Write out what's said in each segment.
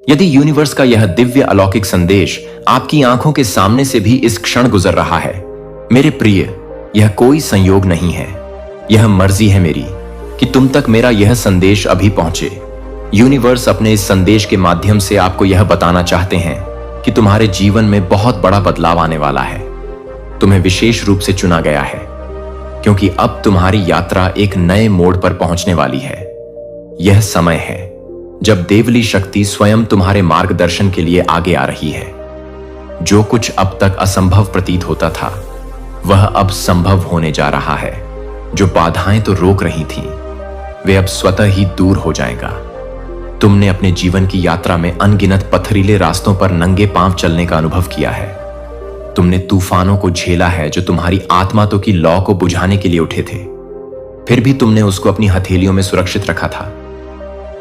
यदि यूनिवर्स का यह दिव्य अलौकिक संदेश आपकी आंखों के सामने से भी इस क्षण गुजर रहा है, मेरे प्रिय, यह कोई संयोग नहीं है, यह मर्जी है मेरी कि तुम तक मेरा यह संदेश अभी पहुंचे। यूनिवर्स अपने इस संदेश के माध्यम से आपको यह बताना चाहते हैं कि तुम्हारे जीवन में बहुत बड़ा बदलाव आने वाला है। तुम्हें विशेष रूप से चुना गया है क्योंकि अब तुम्हारी यात्रा एक नए मोड़ पर पहुंचने वाली है। यह समय है जब देवली शक्ति स्वयं तुम्हारे मार्गदर्शन के लिए आगे आ रही है। जो कुछ अब तक असंभव प्रतीत होता था, वह अब संभव होने जा रहा है। जो बाधाएं तो रोक रही थीं, वे अब स्वतः ही दूर हो जाएगा। तुमने अपने जीवन की यात्रा में अनगिनत पथरीले रास्तों पर नंगे पांव चलने का अनुभव किया है। तुमने तूफानों को झेला है जो तुम्हारी आत्मा तो की लौ को बुझाने के लिए उठे थे, फिर भी तुमने उसको अपनी हथेलियों में सुरक्षित रखा था।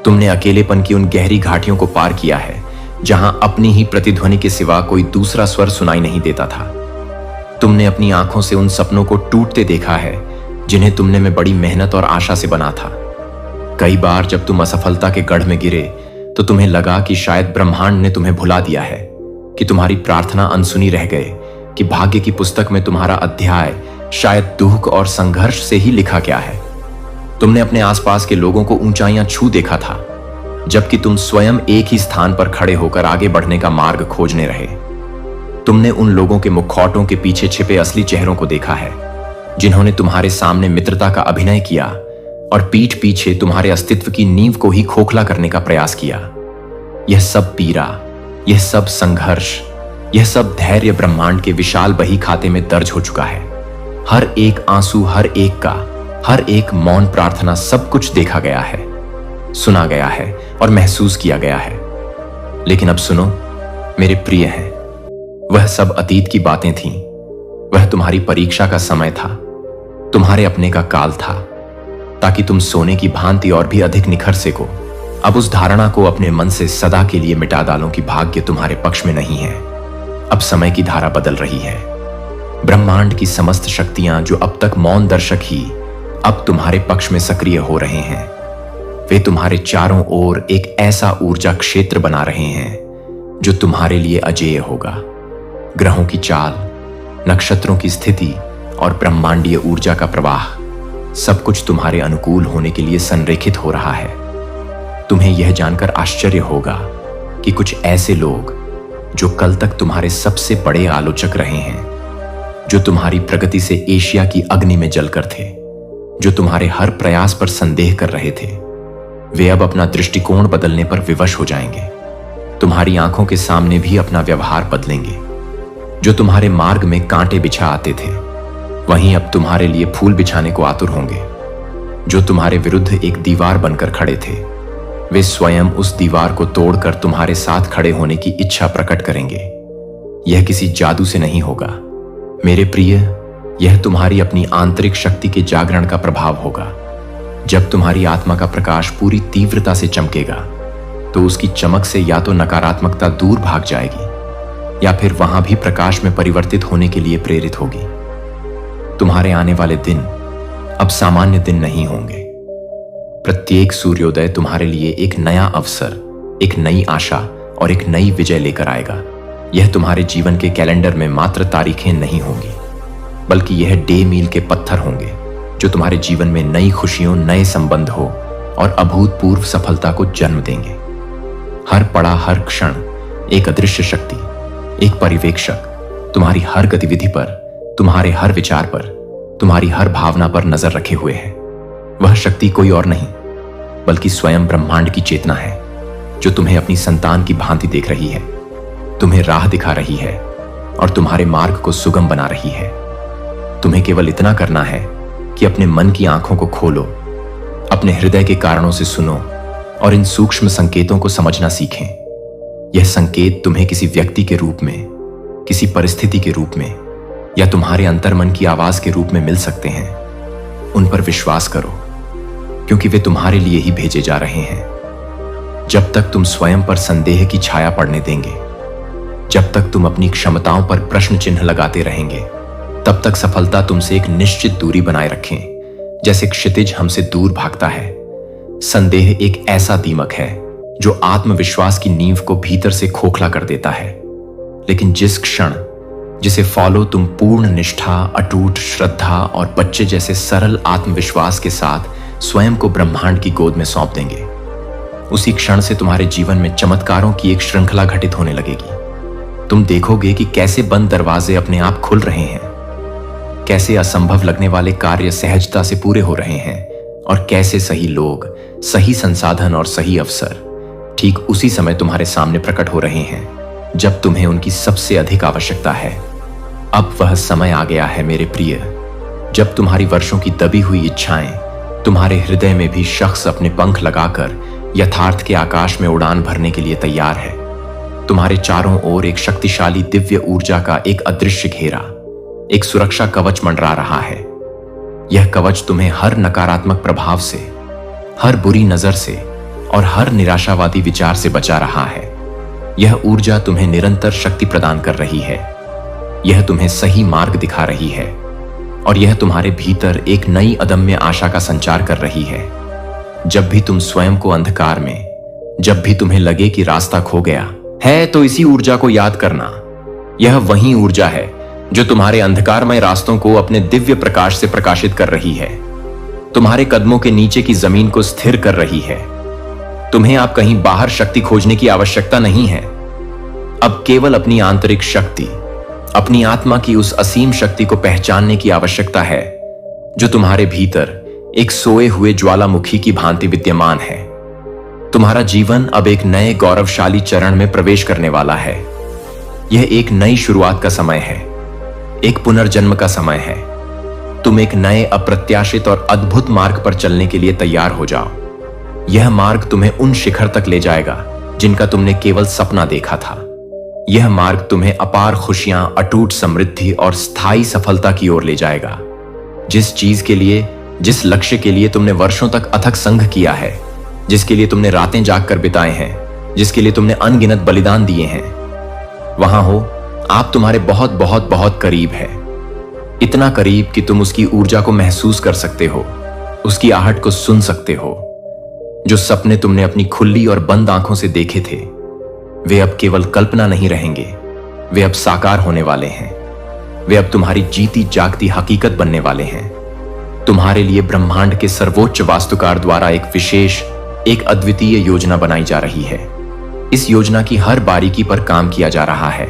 तुमने अकेलेपन की उन गहरी घाटियों को पार किया है जहां अपनी ही प्रतिध्वनि के सिवा कोई दूसरा स्वर सुनाई नहीं देता था। तुमने अपनी आंखों से उन सपनों को टूटते देखा है जिन्हें तुमने में बड़ी मेहनत और आशा से बना था। कई बार जब तुम असफलता के गढ़ में गिरे तो तुम्हें लगा कि शायद ब्रह्मांड ने तुम्हें भुला दिया है, कि तुम्हारी प्रार्थना अनसुनी रह गए, कि भाग्य की पुस्तक में तुम्हारा अध्याय शायद दुख और संघर्ष से ही लिखा गया है। तुमने अपने आसपास के लोगों को ऊंचाइयां छू देखा था, जबकि तुम स्वयं एक ही स्थान पर खड़े होकर आगे बढ़ने का मार्ग खोजने रहे। तुमने उन लोगों के मुखौटों के पीछे छिपे असली चेहरों को देखा है, जिन्होंने तुम्हारे सामने मित्रता का अभिनय किया और पीठ पीछे तुम्हारे अस्तित्व की नींव को ही खोखला करने का प्रयास किया। यह सब पीड़ा, यह सब संघर्ष, यह सब धैर्य ब्रह्मांड के विशाल बही खाते में दर्ज हो चुका है। हर एक आंसू, हर एक का, हर एक मौन प्रार्थना, सब कुछ देखा गया है, सुना गया है और महसूस किया गया है। लेकिन अब सुनो मेरे प्रिय हैं, वह सब अतीत की बातें थीं। वह तुम्हारी परीक्षा का समय था, तुम्हारे अपने का काल था, ताकि तुम सोने की भांति और भी अधिक निखर सको। अब उस धारणा को अपने मन से सदा के लिए मिटा डालो कि भाग्य तुम्हारे पक्ष में नहीं है। अब समय की धारा बदल रही है। ब्रह्मांड की समस्त शक्तियां जो अब तक मौन दर्शक ही अब तुम्हारे पक्ष में सक्रिय हो रहे हैं। वे तुम्हारे चारों ओर एक ऐसा ऊर्जा क्षेत्र बना रहे हैं जो तुम्हारे लिए अजेय होगा। ग्रहों की चाल, नक्षत्रों की स्थिति और ब्रह्मांडीय ऊर्जा का प्रवाह, सब कुछ तुम्हारे अनुकूल होने के लिए संरेखित हो रहा है। तुम्हें यह जानकर आश्चर्य होगा कि कुछ ऐसे लोग जो कल तक तुम्हारे सबसे बड़े आलोचक रहे हैं, जो तुम्हारी प्रगति से एशिया की अग्नि में जलकर थे, जो तुम्हारे हर प्रयास पर संदेह कर रहे थे, वे अब अपना दृष्टिकोण बदलने पर विवश हो जाएंगे। तुम्हारी आंखों के सामने भी अपना व्यवहार बदलेंगे। जो तुम्हारे मार्ग में कांटे बिछा आते थे, वहीं अब तुम्हारे लिए फूल बिछाने को आतुर होंगे। जो तुम्हारे विरुद्ध एक दीवार बनकर खड़े थे, वे स्वयं उस दीवार को तोड़कर तुम्हारे साथ खड़े होने की इच्छा प्रकट करेंगे। यह किसी जादू से नहीं होगा मेरे प्रिय, यह तुम्हारी अपनी आंतरिक शक्ति के जागरण का प्रभाव होगा। जब तुम्हारी आत्मा का प्रकाश पूरी तीव्रता से चमकेगा, तो उसकी चमक से या तो नकारात्मकता दूर भाग जाएगी या फिर वहां भी प्रकाश में परिवर्तित होने के लिए प्रेरित होगी। तुम्हारे आने वाले दिन अब सामान्य दिन नहीं होंगे। प्रत्येक सूर्योदय तुम्हारे लिए एक नया अवसर, एक नई आशा और एक नई विजय लेकर आएगा। यह तुम्हारे जीवन के कैलेंडर में मात्र तारीखें नहीं होंगी, बल्कि यह डे मील के पत्थर होंगे जो तुम्हारे जीवन में नई खुशियों, नए संबंध हो और अभूतपूर्व सफलता को जन्म देंगे। हर पड़ा, हर क्षण एक अदृश्य शक्ति, एक पर्यवेक्षक तुम्हारी हर गतिविधि पर, तुम्हारे हर विचार पर, तुम्हारी हर भावना पर नजर रखे हुए है। वह शक्ति कोई और नहीं बल्कि स्वयं ब्रह्मांड की चेतना है, जो तुम्हें अपनी संतान की भांति देख रही है, तुम्हें राह दिखा रही है और तुम्हारे मार्ग को सुगम बना रही है। तुम्हें केवल इतना करना है कि अपने मन की आंखों को खोलो, अपने हृदय के कारणों से सुनो और इन सूक्ष्म संकेतों को समझना सीखें। यह संकेत तुम्हें किसी व्यक्ति के रूप में, किसी परिस्थिति के रूप में या तुम्हारे अंतर्मन की आवाज के रूप में मिल सकते हैं। उन पर विश्वास करो, क्योंकि वे तुम्हारे लिए ही भेजे जा रहे हैं। जब तक तुम स्वयं पर संदेह की छाया पड़ने देंगे, जब तक तुम अपनी क्षमताओं पर प्रश्न चिन्ह लगाते रहेंगे, तब तक सफलता तुमसे एक निश्चित दूरी बनाए रखें। जैसे क्षितिज हमसे दूर भागता है, संदेह एक ऐसा दीमक है जो आत्मविश्वास की नींव को भीतर से खोखला कर देता है। लेकिन जिस क्षण जिसे फॉलो तुम पूर्ण निष्ठा, अटूट श्रद्धा और बच्चे जैसे सरल आत्मविश्वास के साथ स्वयं को ब्रह्मांड की गोद में सौंप देंगे, उसी क्षण से तुम्हारे जीवन में चमत्कारों की एक श्रृंखला घटित होने लगेगी। तुम देखोगे कि कैसे बंद दरवाजे अपने आप खुल रहे हैं, कैसे असंभव लगने वाले कार्य सहजता से पूरे हो रहे हैं, और कैसे सही लोग, सही संसाधन और सही अवसर ठीक उसी समय तुम्हारे सामने प्रकट हो रहे हैं जब तुम्हें उनकी सबसे अधिक आवश्यकता है। अब वह समय आ गया है मेरे प्रिय, जब तुम्हारी वर्षों की दबी हुई इच्छाएं तुम्हारे हृदय में भी शख्स अपने पंख लगाकर यथार्थ के आकाश में उड़ान भरने के लिए तैयार है। तुम्हारे चारों ओर एक शक्तिशाली दिव्य ऊर्जा का एक अदृश्य घेरा, एक सुरक्षा कवच मंडरा रहा है। यह कवच तुम्हें हर नकारात्मक प्रभाव से, हर बुरी नजर से और हर निराशावादी विचार से बचा रहा है। यह ऊर्जा तुम्हें निरंतर शक्ति प्रदान कर रही है। यह तुम्हें सही मार्ग दिखा रही है और यह तुम्हारे भीतर एक नई अदम्य आशा का संचार कर रही है। जब भी तुम स्वयं को अंधकार में, जब भी तुम्हें लगे कि रास्ता खो गया है, तो इसी ऊर्जा को याद करना। यह वही ऊर्जा है जो तुम्हारे अंधकारमय रास्तों को अपने दिव्य प्रकाश से प्रकाशित कर रही है, तुम्हारे कदमों के नीचे की जमीन को स्थिर कर रही है। तुम्हें अब कहीं बाहर शक्ति खोजने की आवश्यकता नहीं है। अब केवल अपनी आंतरिक शक्ति, अपनी आत्मा की उस असीम शक्ति को पहचानने की आवश्यकता है जो तुम्हारे भीतर एक सोए हुए ज्वालामुखी की भांति विद्यमान है। तुम्हारा जीवन अब एक नए गौरवशाली चरण में प्रवेश करने वाला है। यह एक नई शुरुआत का समय है, एक पुनर्जन्म का समय है। तुम एक नए अप्रत्याशित और अद्भुत मार्ग पर चलने के लिए तैयार हो जाओ। यह मार्ग तुम्हें उन शिखर तक ले जाएगा जिनका तुमने केवल सपना देखा था। यह मार्ग तुम्हें अपार खुशियां, अटूट समृद्धि और स्थायी सफलता की ओर ले जाएगा। जिस चीज के लिए, जिस लक्ष्य के लिए तुमने वर्षों तक अथक संघ किया है, जिसके लिए तुमने रातें जागकर बिताए हैं, जिसके लिए तुमने अनगिनत बलिदान दिए हैं, वहां हो आप तुम्हारे बहुत बहुत बहुत करीब है। इतना करीब कि तुम उसकी ऊर्जा को महसूस कर सकते हो, उसकी आहट को सुन सकते हो। जो सपने तुमने अपनी खुली और बंद आंखों से देखे थे, वे अब केवल कल्पना नहीं रहेंगे, वे अब साकार होने वाले हैं। वे अब तुम्हारी जीती जागती हकीकत बनने वाले हैं। तुम्हारे लिए ब्रह्मांड के सर्वोच्च वास्तुकार द्वारा एक विशेष, एक अद्वितीय योजना बनाई जा रही है। इस योजना की हर बारीकी पर काम किया जा रहा है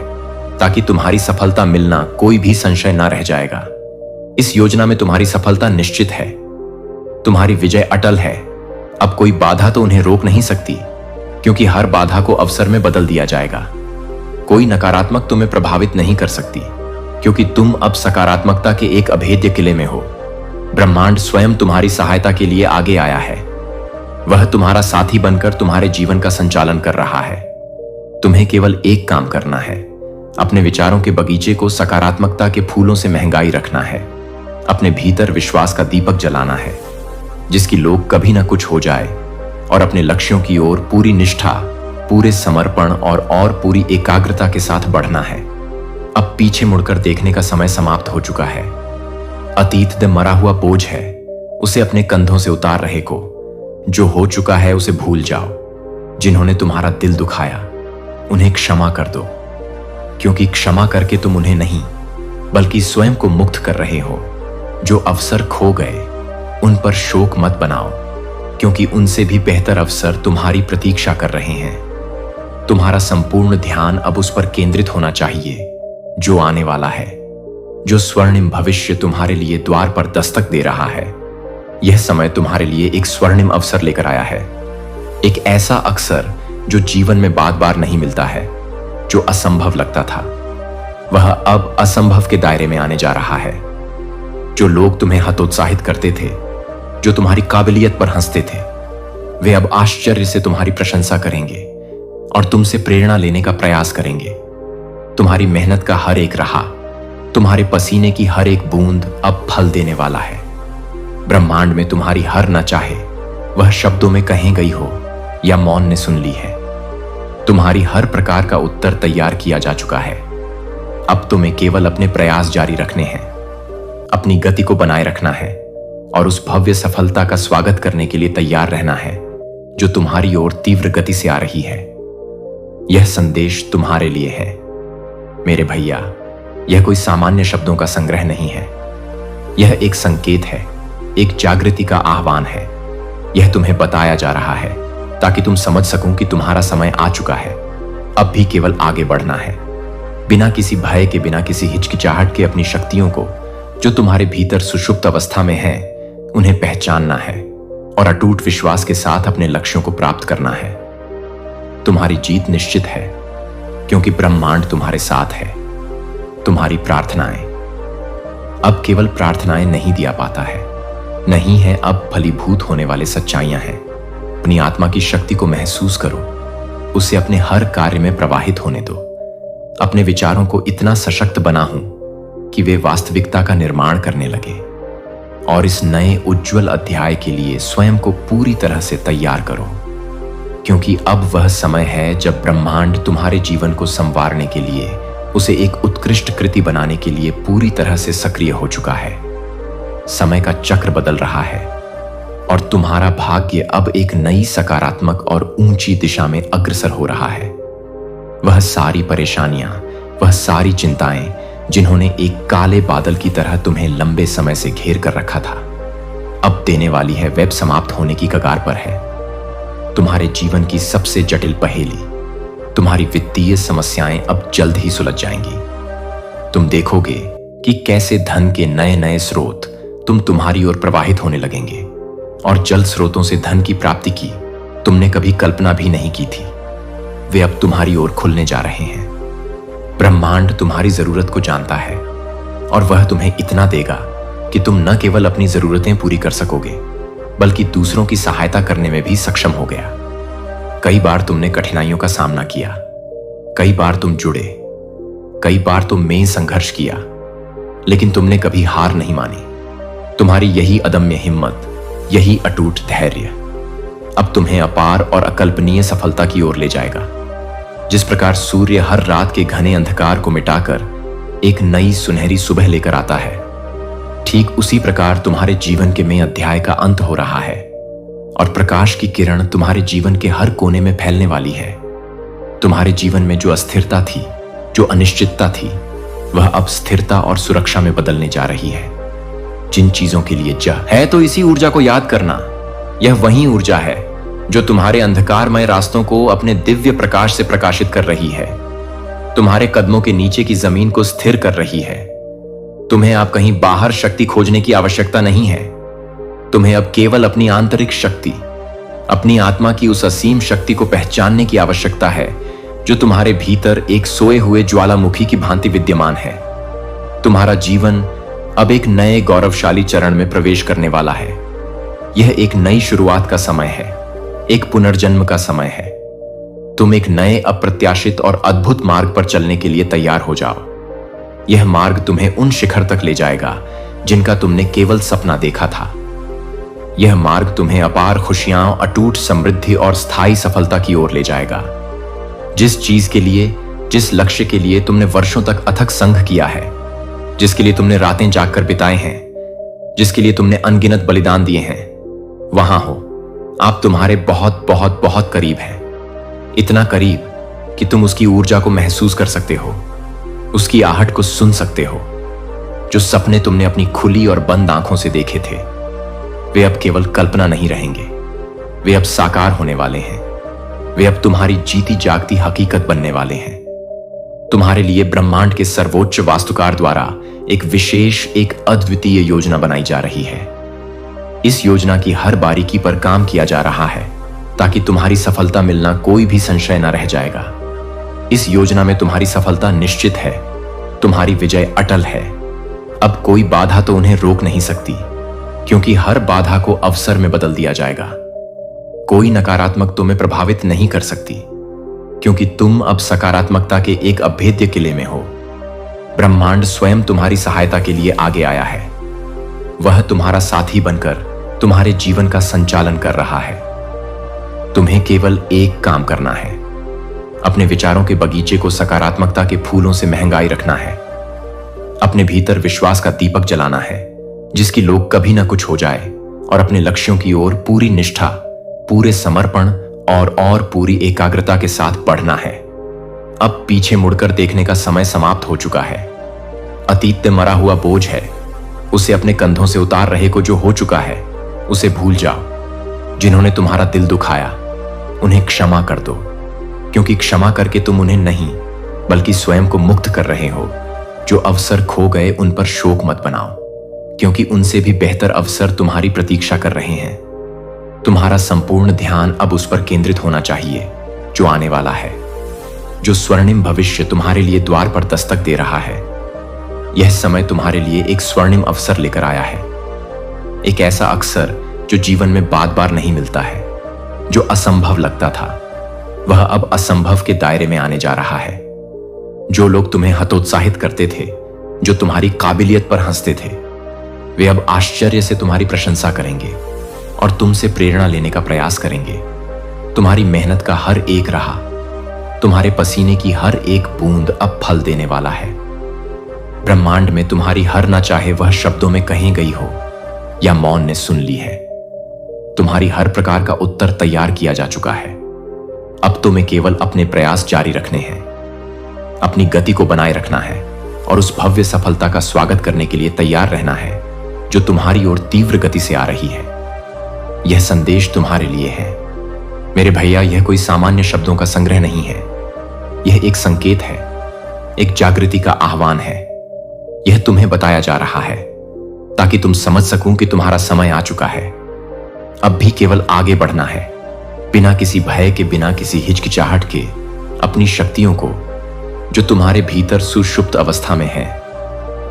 ताकि तुम्हारी सफलता मिलना कोई भी संशय ना रह जाएगा। इस योजना में तुम्हारी सफलता निश्चित है, तुम्हारी विजय अटल है। अब कोई बाधा तो उन्हें रोक नहीं सकती, क्योंकि हर बाधा को अवसर में बदल दिया जाएगा। कोई नकारात्मक तुम्हें प्रभावित नहीं कर सकती, क्योंकि तुम अब सकारात्मकता के एक अभेद्य किले में हो। ब्रह्मांड स्वयं तुम्हारी सहायता के लिए आगे आया है। वह तुम्हारा साथी बनकर तुम्हारे जीवन का संचालन कर रहा है। तुम्हें केवल एक काम करना है, अपने विचारों के बगीचे को सकारात्मकता के फूलों से महंगाई रखना है। अपने भीतर विश्वास का दीपक जलाना है, जिसकी लोग कभी ना कुछ हो जाए, और अपने लक्ष्यों की ओर पूरी निष्ठा, पूरे समर्पण और पूरी एकाग्रता के साथ बढ़ना है। अब पीछे मुड़कर देखने का समय समाप्त हो चुका है। अतीत में मरा हुआ बोझ है, उसे अपने कंधों से उतार रहे को। जो हो चुका है उसे भूल जाओ। जिन्होंने तुम्हारा दिल दुखाया, उन्हें क्षमा कर दो, क्योंकि क्षमा करके तुम उन्हें नहीं बल्कि स्वयं को मुक्त कर रहे हो। जो अवसर खो गए उन पर शोक मत बनाओ, क्योंकि उनसे भी बेहतर अवसर तुम्हारी प्रतीक्षा कर रहे हैं। तुम्हारा संपूर्ण ध्यान अब उस पर केंद्रित होना चाहिए जो आने वाला है, जो स्वर्णिम भविष्य तुम्हारे लिए द्वार पर दस्तक दे रहा है। यह समय तुम्हारे लिए एक स्वर्णिम अवसर लेकर आया है, एक ऐसा अवसर जो जीवन में बार बार नहीं मिलता है। जो असंभव लगता था, वह अब असंभव के दायरे में आने जा रहा है। जो लोग तुम्हें हतोत्साहित करते थे, जो तुम्हारी काबिलियत पर हंसते थे, वे अब आश्चर्य से तुम्हारी प्रशंसा करेंगे और तुमसे प्रेरणा लेने का प्रयास करेंगे। तुम्हारी मेहनत का हर एक राह, तुम्हारे पसीने की हर एक बूंद अब फल देने वाला है। ब्रह्मांड में तुम्हारी हर न चाहे वह शब्दों में कहीं गई हो या मौन ने सुन ली है। तुम्हारी हर प्रकार का उत्तर तैयार किया जा चुका है। अब तुम्हें केवल अपने प्रयास जारी रखने हैं, अपनी गति को बनाए रखना है और उस भव्य सफलता का स्वागत करने के लिए तैयार रहना है जो तुम्हारी ओर तीव्र गति से आ रही है। यह संदेश तुम्हारे लिए है मेरे भैया। यह कोई सामान्य शब्दों का संग्रह नहीं है। यह एक संकेत है, एक जागृति का आह्वान है। यह तुम्हें बताया जा रहा है ताकि तुम समझ सको कि तुम्हारा समय आ चुका है। अब भी केवल आगे बढ़ना है, बिना किसी भय के, बिना किसी हिचकिचाहट के। अपनी शक्तियों को जो तुम्हारे भीतर सुषुप्त अवस्था में है, उन्हें पहचानना है और अटूट विश्वास के साथ अपने लक्ष्यों को प्राप्त करना है। तुम्हारी जीत निश्चित है, क्योंकि ब्रह्मांड तुम्हारे साथ है। तुम्हारी प्रार्थनाएं, अब केवल प्रार्थनाएं नहीं दिया पाता है, नहीं है अब फलीभूत होने वाले सच्चाइयां हैं। अपनी आत्मा की शक्ति को महसूस करो, उसे अपने हर कार्य में प्रवाहित होने दो। अपने विचारों को इतना सशक्त बनाऊं कि वे वास्तविकता का निर्माण करने लगे, और इस नए उज्जवल अध्याय के लिए स्वयं को पूरी तरह से तैयार करो, क्योंकि अब वह समय है जब ब्रह्मांड तुम्हारे जीवन को संवारने के लिए, उसे एक उत्कृष्ट कृति बनाने के लिए पूरी तरह से सक्रिय हो चुका है। समय का चक्र बदल रहा है और तुम्हारा भाग्य अब एक नई सकारात्मक और ऊंची दिशा में अग्रसर हो रहा है। वह सारी परेशानियां, वह सारी चिंताएं जिन्होंने एक काले बादल की तरह तुम्हें लंबे समय से घेर कर रखा था, अब देने वाली है वेब समाप्त होने की कगार पर है। तुम्हारे जीवन की सबसे जटिल पहेली, तुम्हारी वित्तीय समस्याएं अब जल्द ही सुलझ जाएंगी। तुम देखोगे कि कैसे धन के नए नए स्रोत तुम्हारी ओर प्रवाहित होने लगेंगे, और जल स्रोतों से धन की प्राप्ति की तुमने कभी कल्पना भी नहीं की थी, वे अब तुम्हारी ओर खुलने जा रहे हैं। ब्रह्मांड तुम्हारी जरूरत को जानता है, और वह तुम्हें इतना देगा कि तुम न केवल अपनी जरूरतें पूरी कर सकोगे, बल्कि दूसरों की सहायता करने में भी सक्षम हो गया। कई बार तुमने कठिनाइयों का सामना किया, कई बार तुम जुड़े, कई बार तुमने संघर्ष किया, लेकिन तुमने कभी हार नहीं मानी। तुम्हारी यही अदम्य हिम्मत, यही अटूट धैर्य अब तुम्हें अपार और अकल्पनीय सफलता की ओर ले जाएगा। जिस प्रकार सूर्य हर रात के घने अंधकार को मिटाकर एक नई सुनहरी सुबह लेकर आता है, ठीक उसी प्रकार तुम्हारे जीवन के में अध्याय का अंत हो रहा है, और प्रकाश की किरण तुम्हारे जीवन के हर कोने में फैलने वाली है। तुम्हारे जीवन में जो अस्थिरता थी, जो अनिश्चितता थी, वह अब स्थिरता और सुरक्षा में बदलने जा रही है। जिन चीजों के लिए चाह है, तो इसी ऊर्जा को याद करना। यह वही ऊर्जा है जो तुम्हारे अंधकारमय रास्तों को अपने दिव्य प्रकाश से प्रकाशित कर रही है, तुम्हारे कदमों के नीचे की जमीन को स्थिर कर रही है। तुम्हें अब कहीं बाहर शक्ति खोजने की आवश्यकता नहीं है। तुम्हें अब केवल अपनी आंतरिक शक्ति, अपनी आत्मा की उस असीम शक्ति को पहचानने की आवश्यकता है जो तुम्हारे भीतर एक सोए हुए ज्वालामुखी की भांति विद्यमान है। तुम्हारा जीवन अब एक नए गौरवशाली चरण में प्रवेश करने वाला है। यह एक नई शुरुआत का समय है, एक पुनर्जन्म का समय है। तुम एक नए अप्रत्याशित और अद्भुत मार्ग पर चलने के लिए तैयार हो जाओ। यह मार्ग तुम्हें उन शिखर तक ले जाएगा जिनका तुमने केवल सपना देखा था। यह मार्ग तुम्हें अपार खुशियां, अटूट समृद्धि और स्थायी सफलता की ओर ले जाएगा। जिस चीज के लिए, जिस लक्ष्य के लिए तुमने वर्षों तक अथक संघ किया है, जिसके लिए तुमने रातें जागकर बिताए हैं, जिसके लिए तुमने अनगिनत बलिदान दिए हैं, वहां हो। आप तुम्हारे बहुत बहुत बहुत करीब हैं, इतना करीब कि तुम उसकी ऊर्जा को महसूस कर सकते हो, उसकी आहट को सुन सकते हो। जो सपने तुमने अपनी खुली और बंद आंखों से देखे थे, वे अब केवल कल्पना नहीं रहेंगे, वे अब साकार होने वाले हैं। वे अब तुम्हारी जीती जागती हकीकत बनने वाले हैं। तुम्हारे लिए ब्रह्मांड के सर्वोच्च वास्तुकार द्वारा एक विशेष, एक अद्वितीय योजना बनाई जा रही है। इस योजना की हर बारीकी पर काम किया जा रहा है ताकि तुम्हारी सफलता मिलना कोई भी संशय न रह जाएगा। इस योजना में तुम्हारी सफलता निश्चित है, तुम्हारी विजय अटल है। अब कोई बाधा तो उन्हें रोक नहीं सकती, क्योंकि हर बाधा को अवसर में बदल दिया जाएगा। कोई नकारात्मक तुम्हें प्रभावित नहीं कर सकती, क्योंकि तुम अब सकारात्मकता के एक अभेद्य किले में हो। ब्रह्मांड स्वयं तुम्हारी सहायता के लिए आगे आया है। वह तुम्हारा साथी बनकर तुम्हारे जीवन का संचालन कर रहा है। तुम्हें केवल एक काम करना है, अपने विचारों के बगीचे को सकारात्मकता के फूलों से महंगाई रखना है। अपने भीतर विश्वास का दीपक जलाना है, जिसकी लोग कभी ना कुछ हो जाए, और अपने लक्ष्यों की ओर पूरी निष्ठा, पूरे समर्पण और पूरी एकाग्रता के साथ पढ़ना है। अब पीछे मुड़कर देखने का समय समाप्त हो चुका है। अतीत में मरा हुआ बोझ है, उसे अपने कंधों से उतार रहे को जो हो चुका है उसे भूल जाओ। जिन्होंने तुम्हारा दिल दुखाया उन्हें क्षमा कर दो, क्योंकि क्षमा करके तुम उन्हें नहीं बल्कि स्वयं को मुक्त कर रहे हो। जो अवसर खो गए उन पर शोक मत बनाओ, क्योंकि उनसे भी बेहतर अवसर तुम्हारी प्रतीक्षा कर रहे हैं। तुम्हारा संपूर्ण ध्यान अब उस पर केंद्रित होना चाहिए जो आने वाला है, जो स्वर्णिम भविष्य तुम्हारे लिए द्वार पर दस्तक दे रहा है। यह समय तुम्हारे लिए एक स्वर्णिम अवसर लेकर आया है, एक ऐसा अवसर जो जीवन में बार बार नहीं मिलता है। जो असंभव लगता था वह अब असंभव के दायरे में आने जा रहा है। जो लोग तुम्हें हतोत्साहित करते थे, जो तुम्हारी काबिलियत पर हंसते थे, वे अब आश्चर्य से तुम्हारी प्रशंसा करेंगे और तुमसे प्रेरणा लेने का प्रयास करेंगे। तुम्हारी मेहनत का हर एक राह, तुम्हारे पसीने की हर एक बूंद अब फल देने वाला है। ब्रह्मांड में तुम्हारी हर ना चाहे वह शब्दों में कहीं गई हो या मौन ने सुन ली है। तुम्हारी हर प्रकार का उत्तर तैयार किया जा चुका है। अब तुम्हें केवल अपने प्रयास जारी रखने हैं, अपनी गति को बनाए रखना है और उस भव्य सफलता का स्वागत करने के लिए तैयार रहना है जो तुम्हारी ओर तीव्र गति से आ रही है। यह संदेश तुम्हारे लिए है मेरे भैया। यह कोई सामान्य शब्दों का संग्रह नहीं है, यह एक संकेत है, एक जागृति का आह्वान है। यह तुम्हें बताया जा रहा है ताकि तुम समझ सको कि तुम्हारा समय आ चुका है। अब भी केवल आगे बढ़ना है, बिना किसी भय के, बिना किसी हिचकिचाहट के। अपनी शक्तियों को जो तुम्हारे भीतर सुषुप्त अवस्था में है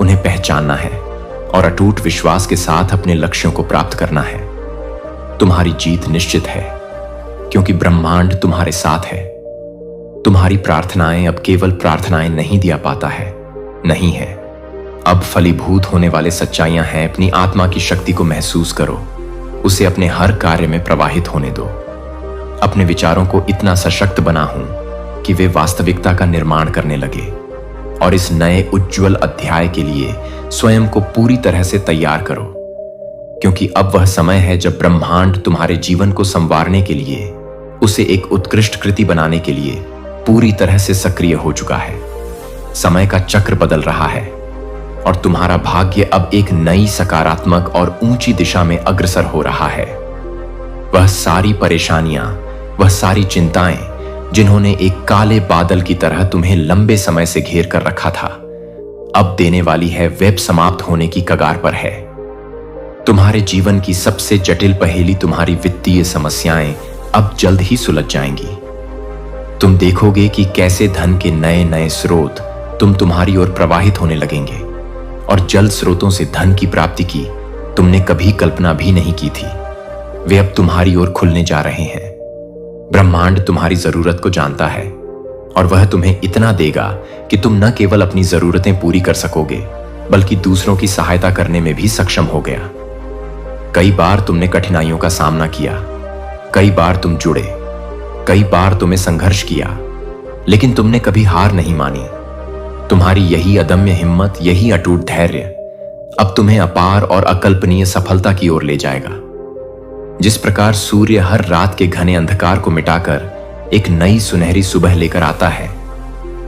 उन्हें पहचानना है और अटूट विश्वास के साथ अपने लक्ष्यों को प्राप्त करना है। तुम्हारी जीत निश्चित है, क्योंकि ब्रह्मांड तुम्हारे साथ है। तुम्हारी प्रार्थनाएं अब केवल प्रार्थनाएं नहीं दिया पाता है, नहीं है, अब फलीभूत होने वाले सच्चाइयां हैं। अपनी आत्मा की शक्ति को महसूस करो, उसे अपने हर कार्य में प्रवाहित होने दो। अपने विचारों को इतना सशक्त बना हूं कि वे वास्तविकता का निर्माण करने लगे और इस नए उज्जवल अध्याय के लिए स्वयं को पूरी तरह से तैयार करो, क्योंकि अब वह समय है जब ब्रह्मांड तुम्हारे जीवन को संवारने के लिए, उसे एक उत्कृष्ट कृति बनाने के लिए पूरी तरह से सक्रिय हो चुका है। समय का चक्र बदल रहा है और तुम्हारा भाग्य अब एक नई सकारात्मक और ऊंची दिशा में अग्रसर हो रहा है। वह सारी परेशानियां, वह सारी चिंताएं जिन्होंने एक काले बादल की तरह तुम्हें लंबे समय से घेर कर रखा था, अब देने वाली है वेब समाप्त होने की कगार पर है। तुम्हारे जीवन की सबसे जटिल पहेली, तुम्हारी वित्तीय समस्याएं अब जल्द ही सुलझ जाएंगी। तुम देखोगे कि कैसे धन के नए नए स्रोत तुम्हारी ओर प्रवाहित होने लगेंगे और जल स्रोतों से धन की प्राप्ति की तुमने कभी कल्पना भी नहीं की थी, वे अब तुम्हारी ओर खुलने जा रहे हैं। ब्रह्मांड तुम्हारी जरूरत को जानता है और वह तुम्हें इतना देगा कि तुम न केवल अपनी जरूरतें पूरी कर सकोगे बल्कि दूसरों की सहायता करने में भी सक्षम हो गया। कई बार तुमने कठिनाइयों का सामना किया, कई बार तुम जुड़े, कई बार तुम्हें संघर्ष किया, लेकिन तुमने कभी हार नहीं मानी। तुम्हारी यही अदम्य हिम्मत, यही अटूट धैर्य अब तुम्हें अपार और अकल्पनीय सफलता की ओर ले जाएगा। जिस प्रकार सूर्य हर रात के घने अंधकार को मिटाकर एक नई सुनहरी सुबह लेकर आता है,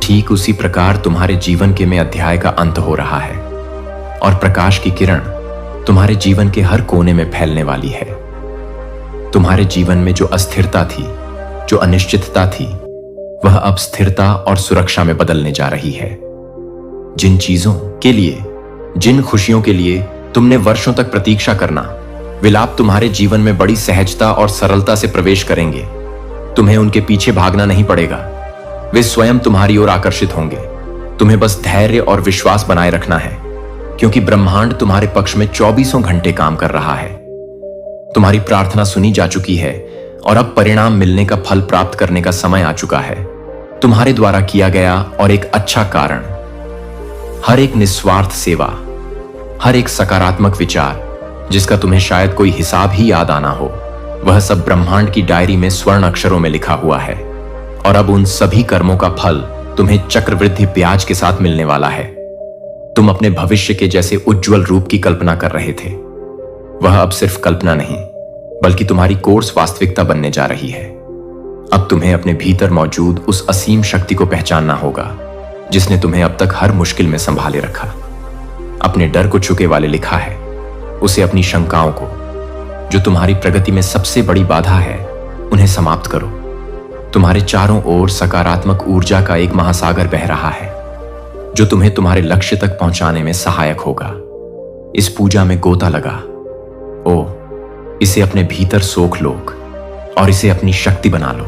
ठीक उसी प्रकार तुम्हारे जीवन के में अध्याय का अंत हो रहा है और प्रकाश की किरण तुम्हारे जीवन के हर कोने में फैलने वाली है। तुम्हारे जीवन में जो अस्थिरता थी, जो अनिश्चितता थी, वह अब स्थिरता और सुरक्षा में बदलने जा रही है। जिन चीजों के लिए, जिन खुशियों के लिए तुमने वर्षों तक प्रतीक्षा करना, विलाप तुम्हारे जीवन में बड़ी सहजता और सरलता से प्रवेश करेंगे। तुम्हें उनके पीछे भागना नहीं पड़ेगा, वे स्वयं तुम्हारी ओर आकर्षित होंगे। तुम्हें बस धैर्य और विश्वास बनाए रखना है, क्योंकि ब्रह्मांड तुम्हारे पक्ष में 24 घंटे काम कर रहा है। तुम्हारी प्रार्थना सुनी जा चुकी है और अब परिणाम मिलने का फल प्राप्त करने का समय आ चुका है। तुम्हारे द्वारा किया गया और एक अच्छा कारण, हर एक निस्वार्थ सेवा, हर एक सकारात्मक विचार जिसका तुम्हें शायद कोई हिसाब ही याद आना हो, वह सब ब्रह्मांड की डायरी में स्वर्ण अक्षरों में लिखा हुआ है और अब उन सभी कर्मों का फल तुम्हें चक्रवृद्धि ब्याज के साथ मिलने वाला है। तुम अपने भविष्य के जैसे उज्जवल रूप की कल्पना कर रहे थे, वह अब सिर्फ कल्पना नहीं बल्कि तुम्हारी कोर्स वास्तविकता बनने जा रही है। अब तुम्हें अपने भीतर मौजूद उस असीम शक्ति को पहचानना होगा जिसने तुम्हें अब तक हर मुश्किल में संभाले रखा। अपने डर को छुके वाले लिखा है, उसे अपनी शंकाओं को, जो तुम्हारी प्रगति में सबसे बड़ी बाधा है, उन्हें समाप्त करो। तुम्हारे चारों ओर सकारात्मक ऊर्जा का एक महासागर बह रहा है जो तुम्हें तुम्हारे लक्ष्य तक पहुंचाने में सहायक होगा। इस पूजा में गोता लगा। ओ, इसे अपने भीतर सोख लो और इसे अपनी शक्ति बना लो।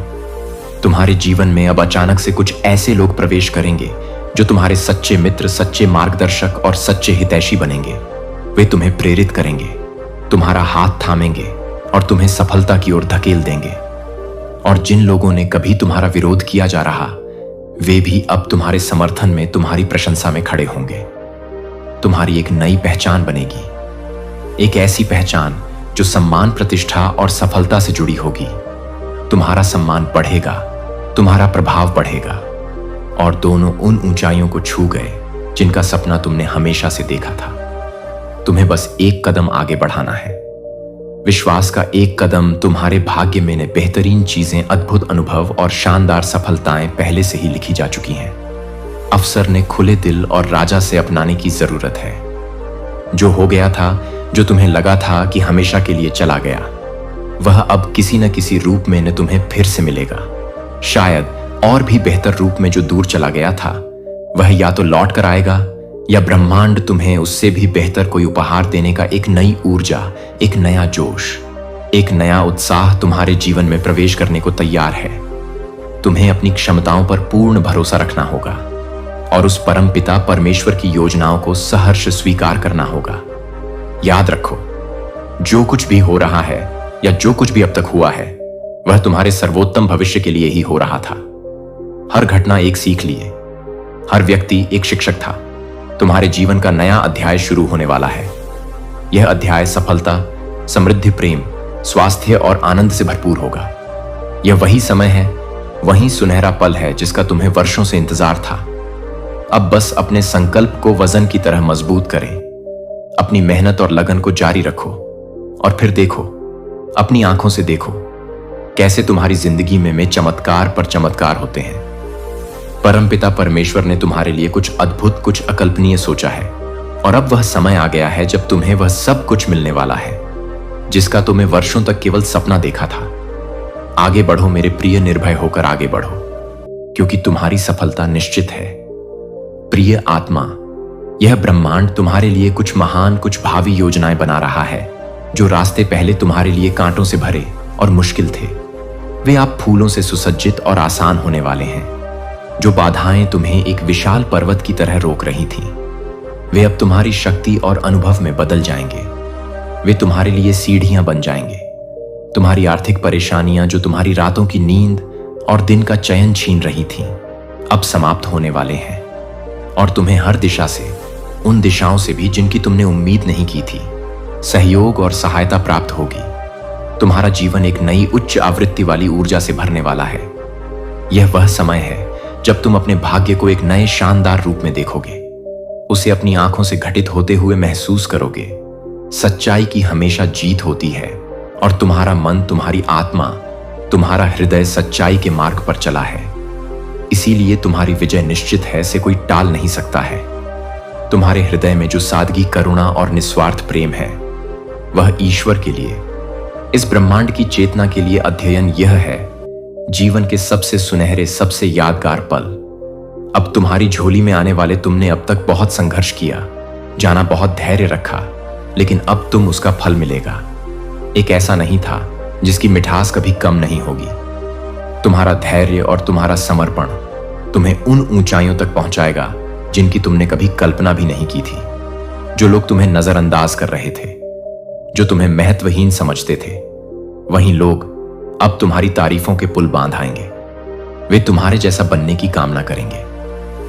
तुम्हारे जीवन में अब अचानक से कुछ ऐसे लोग प्रवेश करेंगे जो तुम्हारे सच्चे मित्र, सच्चे मार्गदर्शक और सच्चे हितैषी बनेंगे। वे तुम्हें प्रेरित करेंगे, तुम्हारा हाथ थामेंगे और तुम्हें सफलता की ओर धकेल देंगे। और जिन लोगों ने कभी तुम्हारा विरोध किया जा रहा, वे भी अब तुम्हारे समर्थन में, तुम्हारी प्रशंसा में खड़े होंगे। तुम्हारी एक नई पहचान बनेगी, एक ऐसी पहचान जो सम्मान, प्रतिष्ठा और सफलता से जुड़ी होगी। तुम्हारा सम्मान बढ़ेगा, तुम्हारा प्रभाव बढ़ेगा और दोनों उन ऊंचाइयों को छू गए जिनका सपना तुमने हमेशा से देखा था। तुम्हें बस एक कदम आगे बढ़ाना है। विश्वास का एक कदम तुम्हारे भाग्य में ने बेहतरीन चीजें, अद्भुत अनुभव और शानदार सफलताएं पहले से ही लिखी जा चुकी हैं। अफसर ने खुले दिल और राजा से अपनाने की जरूरत है। जो हो गया था, जो तुम्हें लगा था कि हमेशा के लिए चला गया, वह अब किसी न किसी रूप में न तुम्हें फिर से मिलेगा। शायद और भी बेहतर रूप में जो दूर चला गया था, वह या तो लौट कर आएगा या ब्रह्मांड तुम्हें उससे भी बेहतर कोई उपहार देने का एक नई ऊर्जा, एक नया जोश, एक नया उत्साह तुम्हारे जीवन में प्रवेश करने को तैयार है। तुम्हें अपनी क्षमताओं पर पूर्ण भरोसा रखना होगा और उस परम पिता परमेश्वर की योजनाओं को सहर्ष स्वीकार करना होगा। याद रखो, जो कुछ भी हो रहा है या जो कुछ भी अब तक हुआ है, वह तुम्हारे सर्वोत्तम भविष्य के लिए ही हो रहा था। हर घटना एक सीख लिए, हर व्यक्ति एक शिक्षक था। तुम्हारे जीवन का नया अध्याय शुरू होने वाला है। यह अध्याय सफलता, समृद्धि, प्रेम, स्वास्थ्य और आनंद से भरपूर होगा। यह वही समय है, वही सुनहरा पल है जिसका तुम्हें वर्षों से इंतजार था। अब बस अपने संकल्प को वजन की तरह मजबूत करें, अपनी मेहनत और लगन को जारी रखो और फिर देखो, अपनी आंखों से देखो कैसे तुम्हारी जिंदगी में चमत्कार पर चमत्कार होते हैं। परमपिता परमेश्वर ने तुम्हारे लिए कुछ अद्भुत, कुछ अकल्पनीय सोचा है और अब वह समय आ गया है जब तुम्हें वह सब कुछ मिलने वाला है जिसका तुम्हें वर्षों तक केवल सपना देखा था। आगे बढ़ो मेरे प्रिय, निर्भय होकर आगे बढ़ो, क्योंकि तुम्हारी सफलता निश्चित है। प्रिय आत्मा, यह ब्रह्मांड तुम्हारे लिए कुछ महान, कुछ भावी योजनाएं बना रहा है। जो रास्ते पहले तुम्हारे लिए कांटों से भरे और मुश्किल थे, वे आप फूलों से सुसज्जित और आसान होने वाले हैं। जो बाधाएं तुम्हें एक विशाल पर्वत की तरह रोक रही थीं, वे अब तुम्हारी शक्ति और अनुभव में बदल जाएंगे। वे तुम्हारे लिए सीढ़ियां बन जाएंगे। तुम्हारी आर्थिक परेशानियां जो तुम्हारी रातों की नींद और दिन का चयन छीन रही थीं, अब समाप्त होने वाले हैं और तुम्हें हर दिशा से, उन दिशाओं से भी जिनकी तुमने उम्मीद नहीं की थी, सहयोग और सहायता प्राप्त होगी। तुम्हारा जीवन एक नई उच्च आवृत्ति वाली ऊर्जा से भरने वाला है। यह वह समय है जब तुम अपने भाग्य को एक नए शानदार रूप में देखोगे, उसे अपनी आंखों से घटित होते हुए महसूस करोगे। सच्चाई की हमेशा जीत होती है और तुम्हारा मन, तुम्हारी आत्मा, तुम्हारा हृदय सच्चाई के मार्ग पर चला है। इसीलिए तुम्हारी विजय निश्चित है, से कोई टाल नहीं सकता है। तुम्हारे हृदय में जो सादगी, करुणा और निस्वार्थ प्रेम है, वह ईश्वर के लिए, इस ब्रह्मांड की चेतना के लिए अध्ययन यह है जीवन के सबसे सुनहरे, सबसे यादगार पल। अब तुम्हारी झोली में आने वाले तुमने अब तक बहुत संघर्ष किया, जाना बहुत धैर्य रखा, लेकिन अब तुम उसका फल मिलेगा। एक ऐसा नहीं था जिसकी मिठास कभी कम नहीं होगी। तुम्हारा धैर्य और तुम्हारा समर्पण तुम्हें उन ऊंचाइयों तक पहुंचाएगा जिनकी तुमने कभी कल्पना भी नहीं की थी। जो लोग तुम्हें नजरअंदाज कर रहे थे, जो तुम्हें महत्वहीन समझते थे, वहीं लोग अब तुम्हारी तारीफों के पुल बांध आएंगे। वे तुम्हारे जैसा बनने की कामना करेंगे।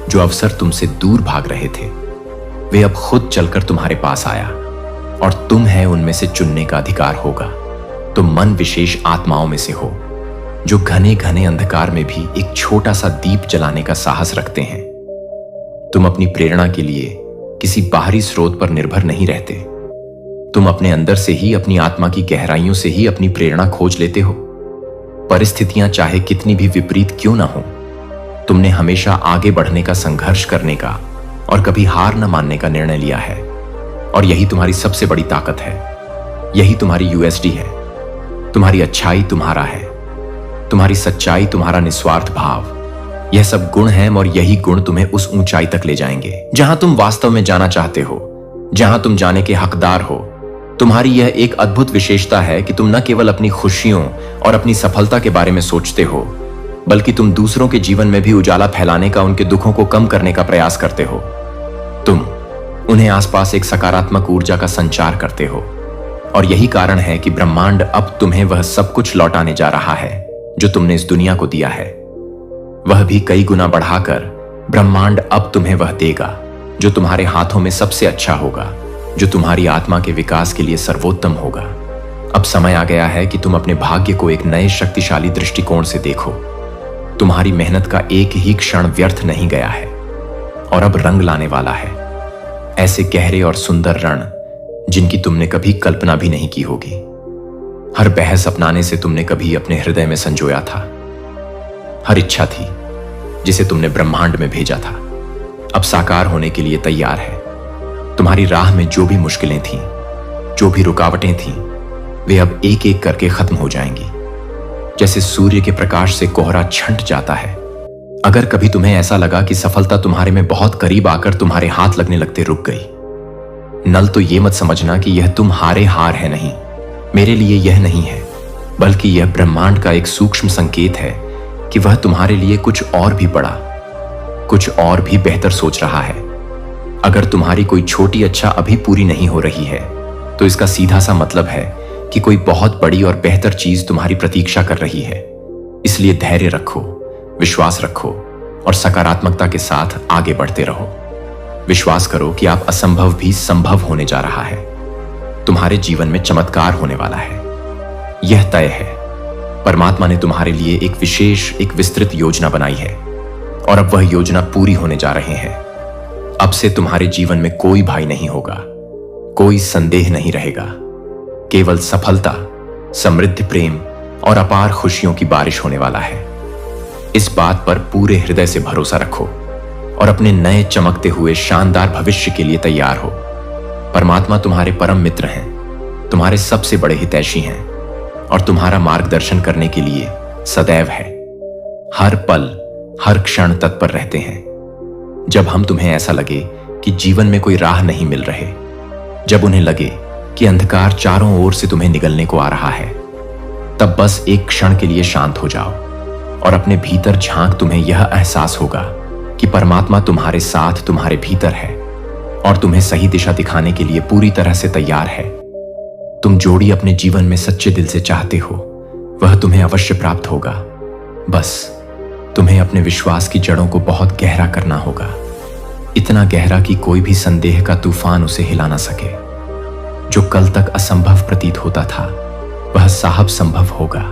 जो अवसर तुमसे दूर भाग रहे थे, वे अब खुद चलकर तुम्हारे पास आया और तुम है उनमें से चुनने का अधिकार होगा। तुम मन विशेष आत्माओं में से हो जो घने घने अंधकार में भी एक छोटा सा दीप जलाने का साहस रखते हैं। तुम अपनी प्रेरणा के लिए किसी बाहरी स्रोत पर निर्भर नहीं रहते। तुम अपने अंदर से ही, अपनी आत्मा की गहराइयों से ही अपनी प्रेरणा खोज लेते हो। परिस्थितियां चाहे कितनी भी विपरीत क्यों ना हो, तुमने हमेशा आगे बढ़ने का, संघर्ष करने का और कभी हार न मानने का निर्णय लिया है। और यही तुम्हारी सबसे बड़ी ताकत है। यही तुम्हारी यूएसडी है। तुम्हारी अच्छाई तुम्हारा है, तुम्हारी सच्चाई तुम्हारा निस्वार्थ भाव। यह सब गुण हैं और यही गुण तुम्हें उस ऊंचाई तक ले जाएंगे जहां तुम वास्तव में जाना चाहते हो, जहां तुम जाने के हकदार हो। तुम्हारी यह एक अद्भुत विशेषता है कि तुम न केवल अपनी खुशियों और अपनी सफलता के बारे में सोचते हो, बल्कि तुम दूसरों के जीवन में भी उजाला फैलाने का, उनके दुखों को कम करने का प्रयास करते हो। तुम उन्हें आसपास एक सकारात्मक ऊर्जा का संचार करते हो। और यही कारण है कि ब्रह्मांड अब तुम्हें वह सब कुछ लौटाने जा रहा है जो तुमने इस दुनिया को दिया है। वह भी कई गुना बढ़ाकर ब्रह्मांड अब तुम्हें वह देगा जो तुम्हारे हाथों में सबसे अच्छा होगा, जो तुम्हारी आत्मा के विकास के लिए सर्वोत्तम होगा। अब समय आ गया है कि तुम अपने भाग्य को एक नए शक्तिशाली दृष्टिकोण से देखो। तुम्हारी मेहनत का एक ही क्षण व्यर्थ नहीं गया है और अब रंग लाने वाला है। ऐसे गहरे और सुंदर रण जिनकी तुमने कभी कल्पना भी नहीं की होगी। हर बहस अपनाने से तुमने कभी अपने हृदय में संजोया था। हर इच्छा थी जिसे तुमने ब्रह्मांड में भेजा था, अब साकार होने के लिए तैयार है। तुम्हारी राह में जो भी मुश्किलें थीं, जो भी रुकावटें थीं, वे अब एक एक करके खत्म हो जाएंगी, जैसे सूर्य के प्रकाश से कोहरा छंट जाता है। अगर कभी तुम्हें ऐसा लगा कि सफलता तुम्हारे में बहुत करीब आकर तुम्हारे हाथ लगने लगते रुक गई, नल तो ये मत समझना कि यह तुम हारे हार है। नहीं, मेरे लिए यह नहीं है, बल्कि यह ब्रह्मांड का एक सूक्ष्म संकेत है कि वह तुम्हारे लिए कुछ और भी बड़ा, कुछ और भी बेहतर सोच रहा है। अगर तुम्हारी कोई छोटी इच्छा अभी पूरी नहीं हो रही है, तो इसका सीधा सा मतलब है कि कोई बहुत बड़ी और बेहतर चीज तुम्हारी प्रतीक्षा कर रही है। इसलिए धैर्य रखो, विश्वास रखो और सकारात्मकता के साथ आगे बढ़ते रहो। विश्वास करो कि आप असंभव भी संभव होने जा रहा है। तुम्हारे जीवन में चमत्कार होने वाला है, यह तय है। परमात्मा ने तुम्हारे लिए एक विशेष, एक विस्तृत योजना बनाई है और अब वह योजना पूरी होने जा रही है। अब से तुम्हारे जीवन में कोई भय नहीं होगा, कोई संदेह नहीं रहेगा। केवल सफलता, समृद्धि, प्रेम और अपार खुशियों की बारिश होने वाला है। इस बात पर पूरे हृदय से भरोसा रखो और अपने नए चमकते हुए शानदार भविष्य के लिए तैयार हो। परमात्मा तुम्हारे परम मित्र हैं, तुम्हारे सबसे बड़े हितैषी हैं और तुम्हारा मार्गदर्शन करने के लिए सदैव है। हर पल, हर क्षण तत्पर रहते हैं। जब हम तुम्हें ऐसा लगे कि जीवन में कोई राह नहीं मिल रहे, जब उन्हें लगे कि अंधकार चारों ओर से तुम्हें निगलने को आ रहा है, तब बस एक क्षण के लिए शांत हो जाओ और अपने भीतर झांक। तुम्हें यह एहसास होगा कि परमात्मा तुम्हारे साथ, तुम्हारे भीतर है और तुम्हें सही दिशा दिखाने के लिए पूरी तरह से तैयार है। तुम जोड़ी अपने जीवन में सच्चे दिल से चाहते हो, वह तुम्हें अवश्य प्राप्त होगा। बस तुम्हें अपने विश्वास की जड़ों को बहुत गहरा करना होगा, इतना गहरा कि कोई भी संदेह का तूफान उसे हिला ना सके। जो कल तक असंभव प्रतीत होता था, वह साहब संभव होगा।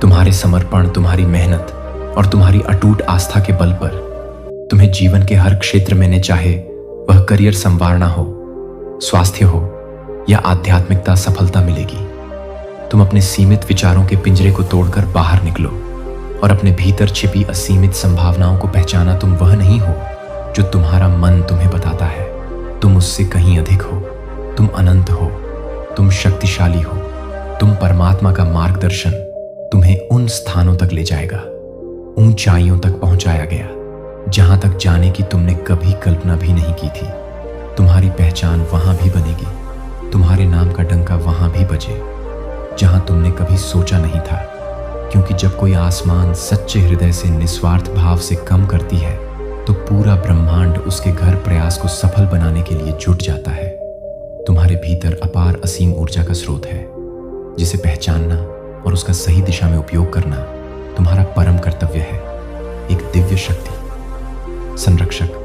तुम्हारे समर्पण, तुम्हारी मेहनत और तुम्हारी अटूट आस्था के बल पर तुम्हें जीवन के हर क्षेत्र में, न चाहे वह करियर संवारना हो, स्वास्थ्य हो या आध्यात्मिकता, सफलता मिलेगी। तुम अपने सीमित विचारों के पिंजरे को तोड़कर बाहर निकलो और अपने भीतर छिपी असीमित संभावनाओं को पहचाना। तुम वह नहीं हो जो तुम्हारा मन तुम्हें बताता है। तुम उससे कहीं अधिक हो। तुम अनंत हो, तुम शक्तिशाली हो। तुम परमात्मा का मार्गदर्शन तुम्हें उन स्थानों तक ले जाएगा, ऊंचाइयों तक पहुंचाया गया, जहां तक जाने की तुमने कभी कल्पना भी नहीं की थी। तुम्हारी पहचान वहां भी बनेगी, तुम्हारे नाम का डंका वहां भी बजे जहां तुमने कभी सोचा नहीं था। क्योंकि जब कोई आसमान सच्चे हृदय से, निस्वार्थ भाव से काम करती है, तो पूरा ब्रह्मांड उसके घर प्रयास को सफल बनाने के लिए जुट जाता है। तुम्हारे भीतर अपार असीम ऊर्जा का स्रोत है, जिसे पहचानना और उसका सही दिशा में उपयोग करना तुम्हारा परम कर्तव्य है। एक दिव्य शक्ति, संरक्षक,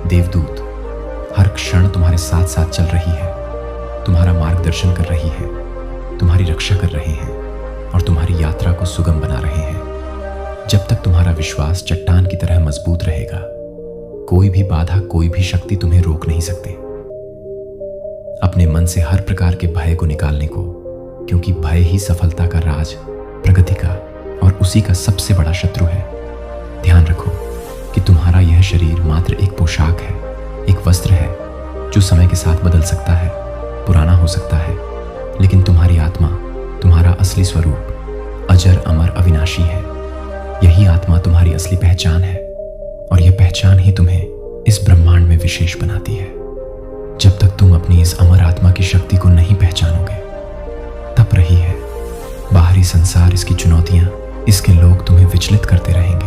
देवदूत हर क्षण तुम्हारे साथ साथ चल रही है, तुम्हारा मार्गदर्शन कर रही है, तुम्हारी रक्षा कर रहे हैं और तुम्हारी यात्रा को सुगम बना रहे हैं। जब तक तुम्हारा विश्वास चट्टान की तरह मजबूत रहेगा, कोई भी बाधा, कोई भी शक्ति तुम्हें रोक नहीं सकते। अपने मन से हर प्रकार के भय को निकालने को, क्योंकि भय ही सफलता का राज, प्रगति का और उसी का सबसे बड़ा शत्रु है। ध्यान रखो कि तुम्हारा यह शरीर मात्र एक पोशाक है, एक वस्त्र है जो समय के साथ बदल सकता है, पुराना हो सकता है, लेकिन तुम्हारी आत्मा, तुम्हारा असली स्वरूप अजर, अमर, अविनाशी है। यही आत्मा तुम्हारी असली पहचान है और यह पहचान ही तुम्हें इस ब्रह्मांड में विशेष बनाती है। जब तक तुम अपनी इस अमर आत्मा की शक्ति को नहीं पहचानोगे, तब रही है बाहरी संसार, इसकी चुनौतियां, इसके लोग तुम्हें विचलित करते रहेंगे।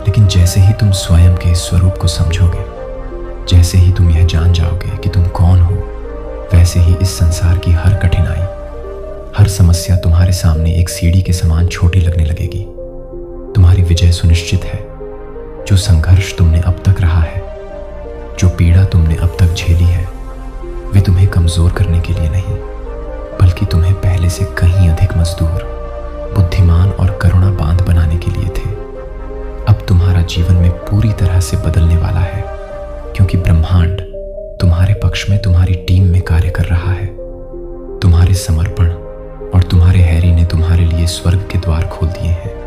लेकिन जैसे ही तुम स्वयं के इस स्वरूप को समझोगे, जैसे ही तुम यह जान जाओगे कि तुम कौन हो, वैसे ही इस संसार की हर कठिनाई, हर समस्या तुम्हारे सामने एक सीढ़ी के समान छोटी लगने लगेगी। तुम्हारी विजय सुनिश्चित है। जो संघर्ष तुमने अब तक रहा है, जो पीड़ा तुमने अब तक झेली है, वे तुम्हें कमजोर करने के लिए नहीं, बल्कि तुम्हें पहले से कहीं अधिक मजदूर, बुद्धिमान और करुणाबांध बनाने के लिए थे। अब तुम्हारा जीवन में पूरी तरह से बदलने वाला है, क्योंकि ब्रह्मांड तुम्हारे पक्ष में, तुम्हारी टीम में कार्य कर रहा है। तुम्हारे समर्पण और तुम्हारे हैरी ने तुम्हारे लिए स्वर्ग के द्वार खोल दिए हैं।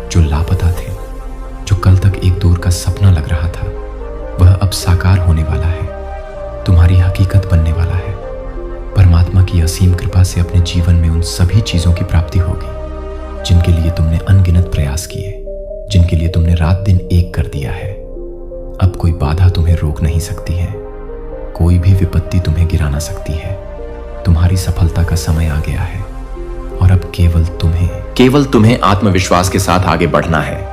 जो लापता थे, जो कल तक एक दूर का सपना लग रहा था, वह अब साकार होने वाला है, तुम्हारी हकीकत बनने वाला है। परमात्मा की असीम कृपा से अपने जीवन में उन सभी चीजों की प्राप्ति होगी जिनके लिए तुमने अनगिनत प्रयास किए, जिनके लिए तुमने रात दिन एक कर दिया है। अब कोई बाधा तुम्हें रोक नहीं सकती है, कोई भी विपत्ति तुम्हें गिरा ना सकती है। तुम्हारी सफलता का समय आ गया है और अब केवल तुम्हें आत्मविश्वास के साथ आगे बढ़ना है।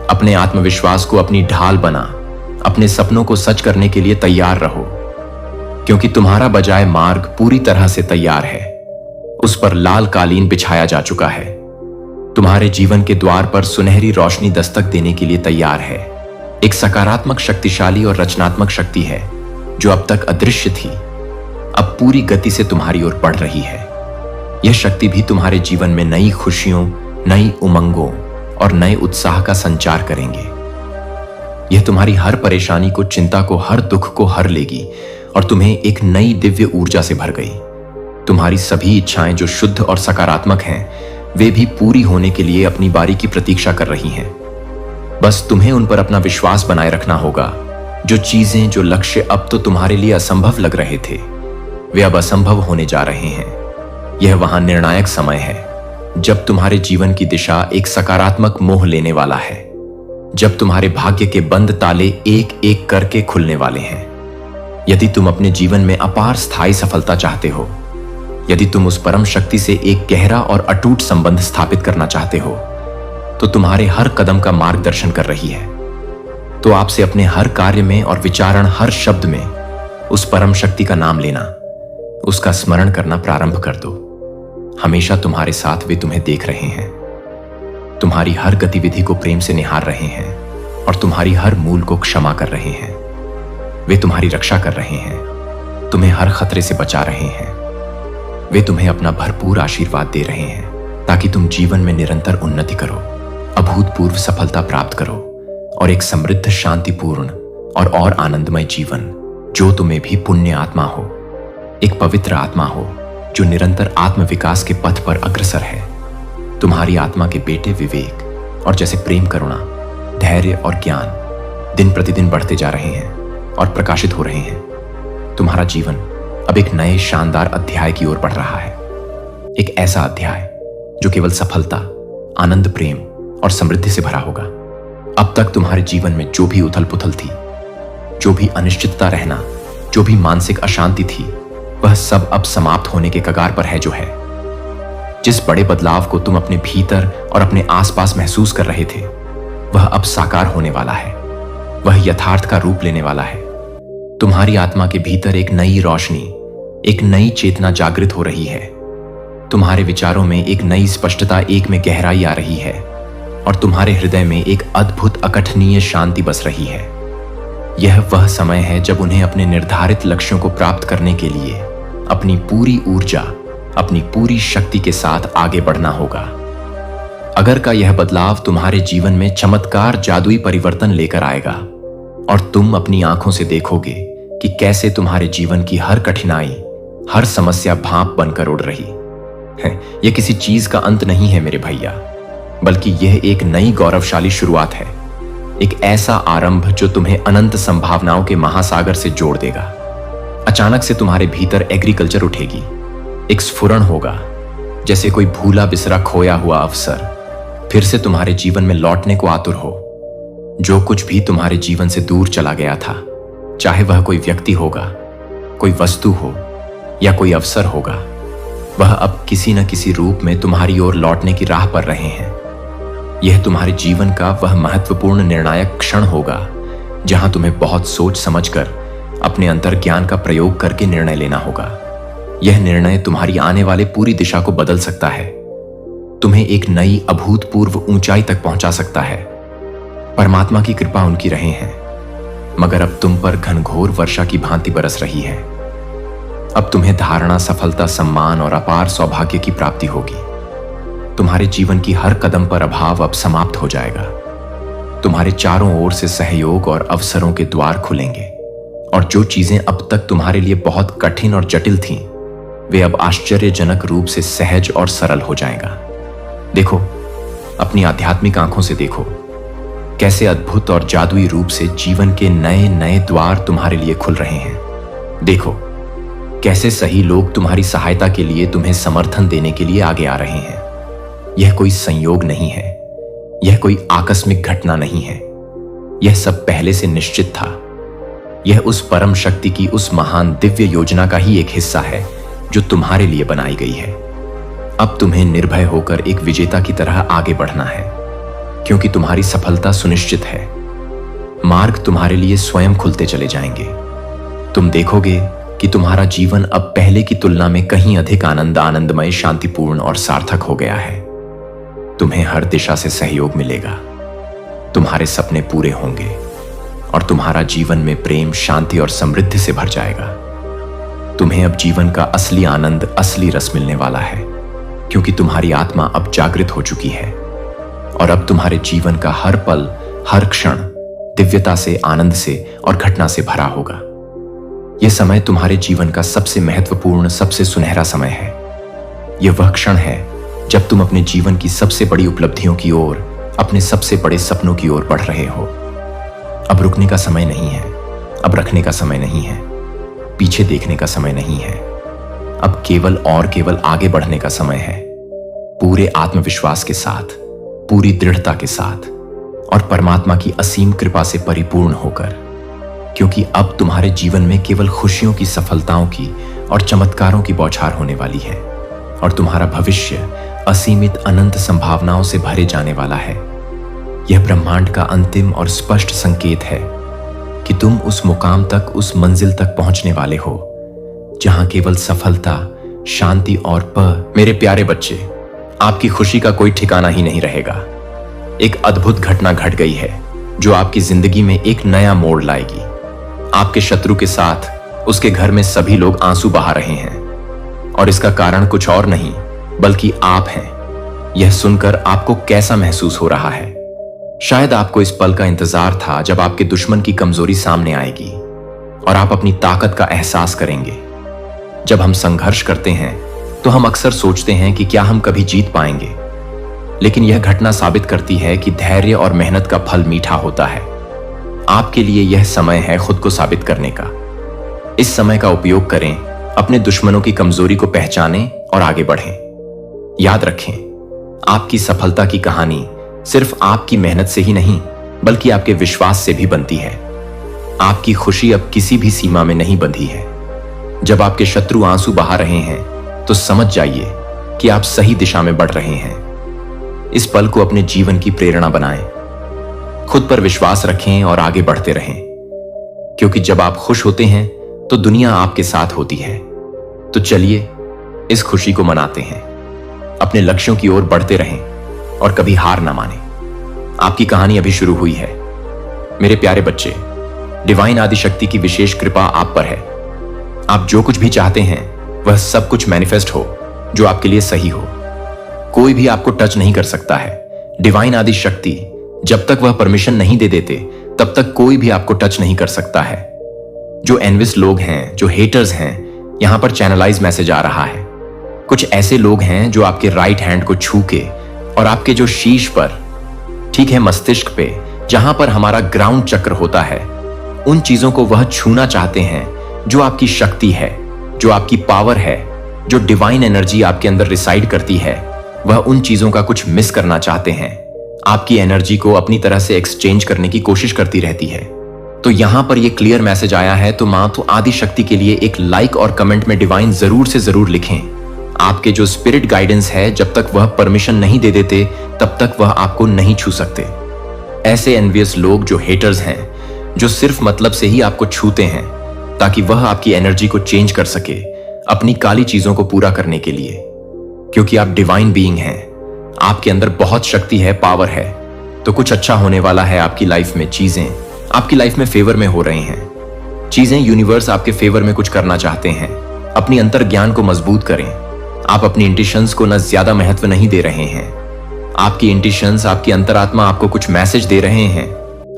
अपने आत्मविश्वास को अपनी ढाल बना, अपने सपनों को सच करने के लिए तैयार रहो, क्योंकि तुम्हारा बजाय मार्ग पूरी तरह से तैयार है। उस पर लाल कालीन बिछाया जा चुका है। तुम्हारे जीवन के द्वार पर सुनहरी रोशनी दस्तक देने के लिए तैयार है। एक सकारात्मक, शक्तिशाली और रचनात्मक शक्ति है जो अब तक अदृश्य थी, अब पूरी गति से तुम्हारी ओर बढ़ रही है। यह शक्ति भी तुम्हारे जीवन में नई खुशियों, नई उमंगों और नए उत्साह का संचार करेंगे। यह तुम्हारी हर परेशानी को, चिंता को, हर दुख को हर लेगी और तुम्हें एक नई दिव्य ऊर्जा से भर गई। तुम्हारी सभी इच्छाएं जो शुद्ध और सकारात्मक हैं, वे भी पूरी होने के लिए अपनी बारी की प्रतीक्षा कर रही हैं। बस तुम्हें उन पर अपना विश्वास बनाए रखना होगा। जो चीजें, जो लक्ष्य अब तो तुम्हारे लिए असंभव लग रहे थे, वे अब असंभव होने जा रहे हैं। यह वहां निर्णायक समय है जब तुम्हारे जीवन की दिशा एक सकारात्मक मोह लेने वाला है, जब तुम्हारे भाग्य के बंद ताले एक एक करके खुलने वाले हैं। यदि तुम अपने जीवन में अपार स्थायी सफलता चाहते हो, यदि तुम उस परम शक्ति से एक गहरा और अटूट संबंध स्थापित करना चाहते हो, तो तुम्हारे हर कदम का मार्गदर्शन कर रही है। तो आपसे अपने हर कार्य में और विचारण, हर शब्द में उस परम शक्ति का नाम लेना, उसका स्मरण करना प्रारंभ कर दो। हमेशा तुम्हारे साथ वे तुम्हें देख रहे हैं, तुम्हारी हर गतिविधि को प्रेम से निहार रहे हैं और तुम्हारी हर मूल को क्षमा कर रहे हैं। वे तुम्हारी रक्षा कर रहे हैं, तुम्हें हर खतरे से बचा रहे हैं। वे तुम्हें अपना भरपूर आशीर्वाद दे रहे हैं ताकि तुम जीवन में निरंतर उन्नति करो, अभूतपूर्व सफलता प्राप्त करो और एक समृद्ध, शांतिपूर्ण और आनंदमय जीवन, जो तुम्हें भी पुण्य आत्मा हो, एक पवित्र आत्मा हो जो निरंतर आत्म विकास के पथ पर अग्रसर है। तुम्हारी आत्मा के बेटे विवेक और जैसे प्रेम, करुणा, धैर्य और ज्ञान दिन प्रतिदिन बढ़ते जा रहे हैं और प्रकाशित हो रहे हैं। तुम्हारा जीवन अब एक नए शानदार अध्याय की ओर बढ़ रहा है। एक ऐसा अध्याय जो केवल सफलता, आनंद, प्रेम और समृद्धि से भरा होगा। अब तक तुम्हारे जीवन में जो भी उथल पुथल थी, जो भी अनिश्चितता रहना, जो भी मानसिक अशांति थी, वह सब अब समाप्त होने के कगार पर है जो है। जिस बड़े बदलाव को तुम अपने भीतर और अपने आसपास महसूस कर रहे थे, वह अब साकार होने वाला है। वह यथार्थ का रूप लेने वाला है। तुम्हारी आत्मा के भीतर एक नई रोशनी, एक नई चेतना जागृत हो रही है। तुम्हारे विचारों में एक नई स्पष्टता, एक में गहराई आ रही है और तुम्हारे हृदय में एक अद्भुत, अकथनीय शांति बस रही है। यह वह समय है जब उन्हें अपने निर्धारित लक्ष्यों को प्राप्त करने के लिए अपनी पूरी ऊर्जा, अपनी पूरी शक्ति के साथ आगे बढ़ना होगा। अगर का यह बदलाव तुम्हारे जीवन में चमत्कार, जादुई परिवर्तन लेकर आएगा और तुम अपनी आंखों से देखोगे कि कैसे तुम्हारे जीवन की हर कठिनाई, हर समस्या भाप बनकर उड़ रही है। यह किसी चीज का अंत नहीं है मेरे भैया, बल्कि यह एक नई गौरवशाली शुरुआत है। एक ऐसा आरंभ जो तुम्हें अनंत संभावनाओं के महासागर से जोड़ देगा। अचानक से तुम्हारे भीतर एग्रीकल्चर उठेगी। एक स्फुरण होगा, जैसे कोई भूला बिसरा खोया हुआ अवसर फिर से तुम्हारे जीवन में लौटने को आतुर हो। जो कुछ भी तुम्हारे जीवन से दूर चला गया था, चाहे वह कोई व्यक्ति होगा, कोई वस्तु हो या कोई अवसर होगा, वह अब किसी न किसी रूप में तुम्हारी ओर लौटने की राह पर रहे हैं। यह तुम्हारे जीवन का वह महत्वपूर्ण निर्णायक क्षण होगा जहां तुम्हें बहुत सोच समझकर अपने अंतर्ज्ञान का प्रयोग करके निर्णय लेना होगा। यह निर्णय तुम्हारी आने वाले पूरी दिशा को बदल सकता है, तुम्हें एक नई अभूतपूर्व ऊंचाई तक पहुंचा सकता है। परमात्मा की कृपा उनकी रहे हैं, मगर अब तुम पर घनघोर वर्षा की भांति बरस रही है। अब तुम्हें धारणा, सफलता, सम्मान और अपार सौभाग्य की प्राप्ति होगी। तुम्हारे जीवन की हर कदम पर अभाव अब समाप्त हो जाएगा। तुम्हारे चारों ओर से सहयोग और अवसरों के द्वार खुलेंगे, और जो चीजें अब तक तुम्हारे लिए बहुत कठिन और जटिल थीं, वे अब आश्चर्यजनक रूप से सहज और सरल हो जाएगा। देखो, अपनी आध्यात्मिक आंखों से देखो, कैसे अद्भुत और जादुई रूप से जीवन के नए नए द्वार तुम्हारे लिए खुल रहे हैं। देखो, कैसे सही लोग तुम्हारी सहायता के लिए, तुम्हें समर्थन देने के लिए आगे आ रहे हैं। यह कोई संयोग नहीं है, यह कोई आकस्मिक घटना नहीं है, यह सब पहले से निश्चित था। यह उस परम शक्ति की, उस महान दिव्य योजना का ही एक हिस्सा है जो तुम्हारे लिए बनाई गई है। अब तुम्हें निर्भय होकर एक विजेता की तरह आगे बढ़ना है, क्योंकि तुम्हारी सफलता सुनिश्चित है। मार्ग तुम्हारे लिए स्वयं खुलते चले जाएंगे। तुम देखोगे कि तुम्हारा जीवन अब पहले की तुलना में कहीं अधिक आनंदमय, शांतिपूर्ण और सार्थक हो गया है। तुम्हें हर दिशा से सहयोग मिलेगा, तुम्हारे सपने पूरे होंगे और तुम्हारा जीवन में प्रेम, शांति और समृद्धि से भर जाएगा। तुम्हें अब जीवन का असली आनंद, असली रस मिलने वाला है, क्योंकि तुम्हारी आत्मा अब जागृत हो चुकी है और अब तुम्हारे जीवन का हर पल, हर क्षण दिव्यता से, आनंद से और घटना से भरा होगा। यह समय तुम्हारे जीवन का सबसे महत्वपूर्ण, सबसे सुनहरा समय है। यह वह क्षण है जब तुम अपने जीवन की सबसे बड़ी उपलब्धियों की ओर, अपने सबसे बड़े सपनों की ओर बढ़ रहे हो। अब रुकने का समय नहीं है, अब रखने का समय नहीं है, पीछे देखने का समय नहीं है। अब केवल और केवल आगे बढ़ने का समय है, पूरे आत्मविश्वास के साथ, पूरी दृढ़ता के साथ और परमात्मा की असीम कृपा से परिपूर्ण होकर, क्योंकि अब तुम्हारे जीवन में केवल खुशियों की, सफलताओं की और चमत्कारों की बौछार होने वाली है और तुम्हारा भविष्य असीमित, अनंत संभावनाओं से भरे जाने वाला है। यह ब्रह्मांड का अंतिम और स्पष्ट संकेत है कि तुम उस मुकाम तक, उस मंजिल तक पहुंचने वाले हो जहां केवल सफलता, शांति और मेरे प्यारे बच्चे, आपकी खुशी का कोई ठिकाना ही नहीं रहेगा। एक अद्भुत घटना घट गई है जो आपकी जिंदगी में एक नया मोड़ लाएगी। आपके शत्रु के साथ उसके घर में सभी लोग आंसू बहा रहे हैं और इसका कारण कुछ और नहीं बल्कि आप हैं। यह सुनकर आपको कैसा महसूस हो रहा है? शायद आपको इस पल का इंतजार था जब आपके दुश्मन की कमजोरी सामने आएगी और आप अपनी ताकत का एहसास करेंगे। जब हम संघर्ष करते हैं तो हम अक्सर सोचते हैं कि क्या हम कभी जीत पाएंगे, लेकिन यह घटना साबित करती है कि धैर्य और मेहनत का फल मीठा होता है। आपके लिए यह समय है खुद को साबित करने का। इस समय का उपयोग करें, अपने दुश्मनों की कमजोरी को पहचानें और आगे बढ़ें। याद रखें, आपकी सफलता की कहानी सिर्फ आपकी मेहनत से ही नहीं बल्कि आपके विश्वास से भी बनती है। आपकी खुशी अब किसी भी सीमा में नहीं बंधी है। जब आपके शत्रु आंसू बहा रहे हैं तो समझ जाइए कि आप सही दिशा में बढ़ रहे हैं। इस पल को अपने जीवन की प्रेरणा बनाएं, खुद पर विश्वास रखें और आगे बढ़ते रहें, क्योंकि जब आप खुश होते हैं तो दुनिया आपके साथ होती है। तो चलिए इस खुशी को मनाते हैं, अपने लक्ष्यों की ओर बढ़ते रहें और कभी हार ना माने। आपकी कहानी अभी शुरू हुई है मेरे प्यारे बच्चे। डिवाइन आदिशक्ति की विशेष कृपा आप पर है। आप जो कुछ भी चाहते हैं वह सब कुछ मैनिफेस्ट हो जो आपके लिए सही हो। कोई भी आपको टच नहीं कर सकता है। डिवाइन आदिशक्ति जब तक वह परमिशन नहीं दे देते तब तक कोई भी आपको टच नहीं कर सकता है। जो एनविस लोग हैं, जो हेटर्स हैं, यहां पर चैनलाइज मैसेज आ रहा है। कुछ ऐसे लोग हैं जो आपके राइट हैंड को छू के और आपके जो शीश पर, ठीक है, मस्तिष्क पे, जहां पर हमारा ग्राउंड चक्र होता है, उन चीजों को वह छूना चाहते हैं जो आपकी शक्ति है, जो आपकी पावर है, जो डिवाइन एनर्जी आपके अंदर रिसाइड करती है। वह उन चीजों का कुछ मिस करना चाहते हैं, आपकी एनर्जी को अपनी तरह से एक्सचेंज करने की कोशिश करती रहती है। तो यहां पर यह क्लियर मैसेज आया है, तो मां तो आदि शक्ति के लिए एक लाइक और कमेंट में डिवाइन जरूर से जरूर लिखें। आपके जो स्पिरिट गाइडेंस है, जब तक वह परमिशन नहीं दे देते तब तक वह आपको नहीं छू सकते। ऐसे एनवियस लोग जो हेटर्स हैं, जो सिर्फ मतलब से ही आपको छूते हैं ताकि वह आपकी एनर्जी को चेंज कर सके अपनी काली चीजों को पूरा करने के लिए। क्योंकि आप डिवाइन बीइंग हैं, आपके अंदर बहुत शक्ति है, पावर है, तो कुछ अच्छा होने वाला है आपकी लाइफ में। चीजें आपकी लाइफ में फेवर में हो रही हैं। चीजें, यूनिवर्स आपके फेवर में कुछ करना चाहते हैं। अपनी अंतर ज्ञान को मजबूत करें। आप अपनी इंट्यूशंस को न ज्यादा महत्व नहीं दे रहे हैं। आपकी इंट्यूशंस, आपकी अंतरात्मा आपको कुछ मैसेज दे रहे हैं,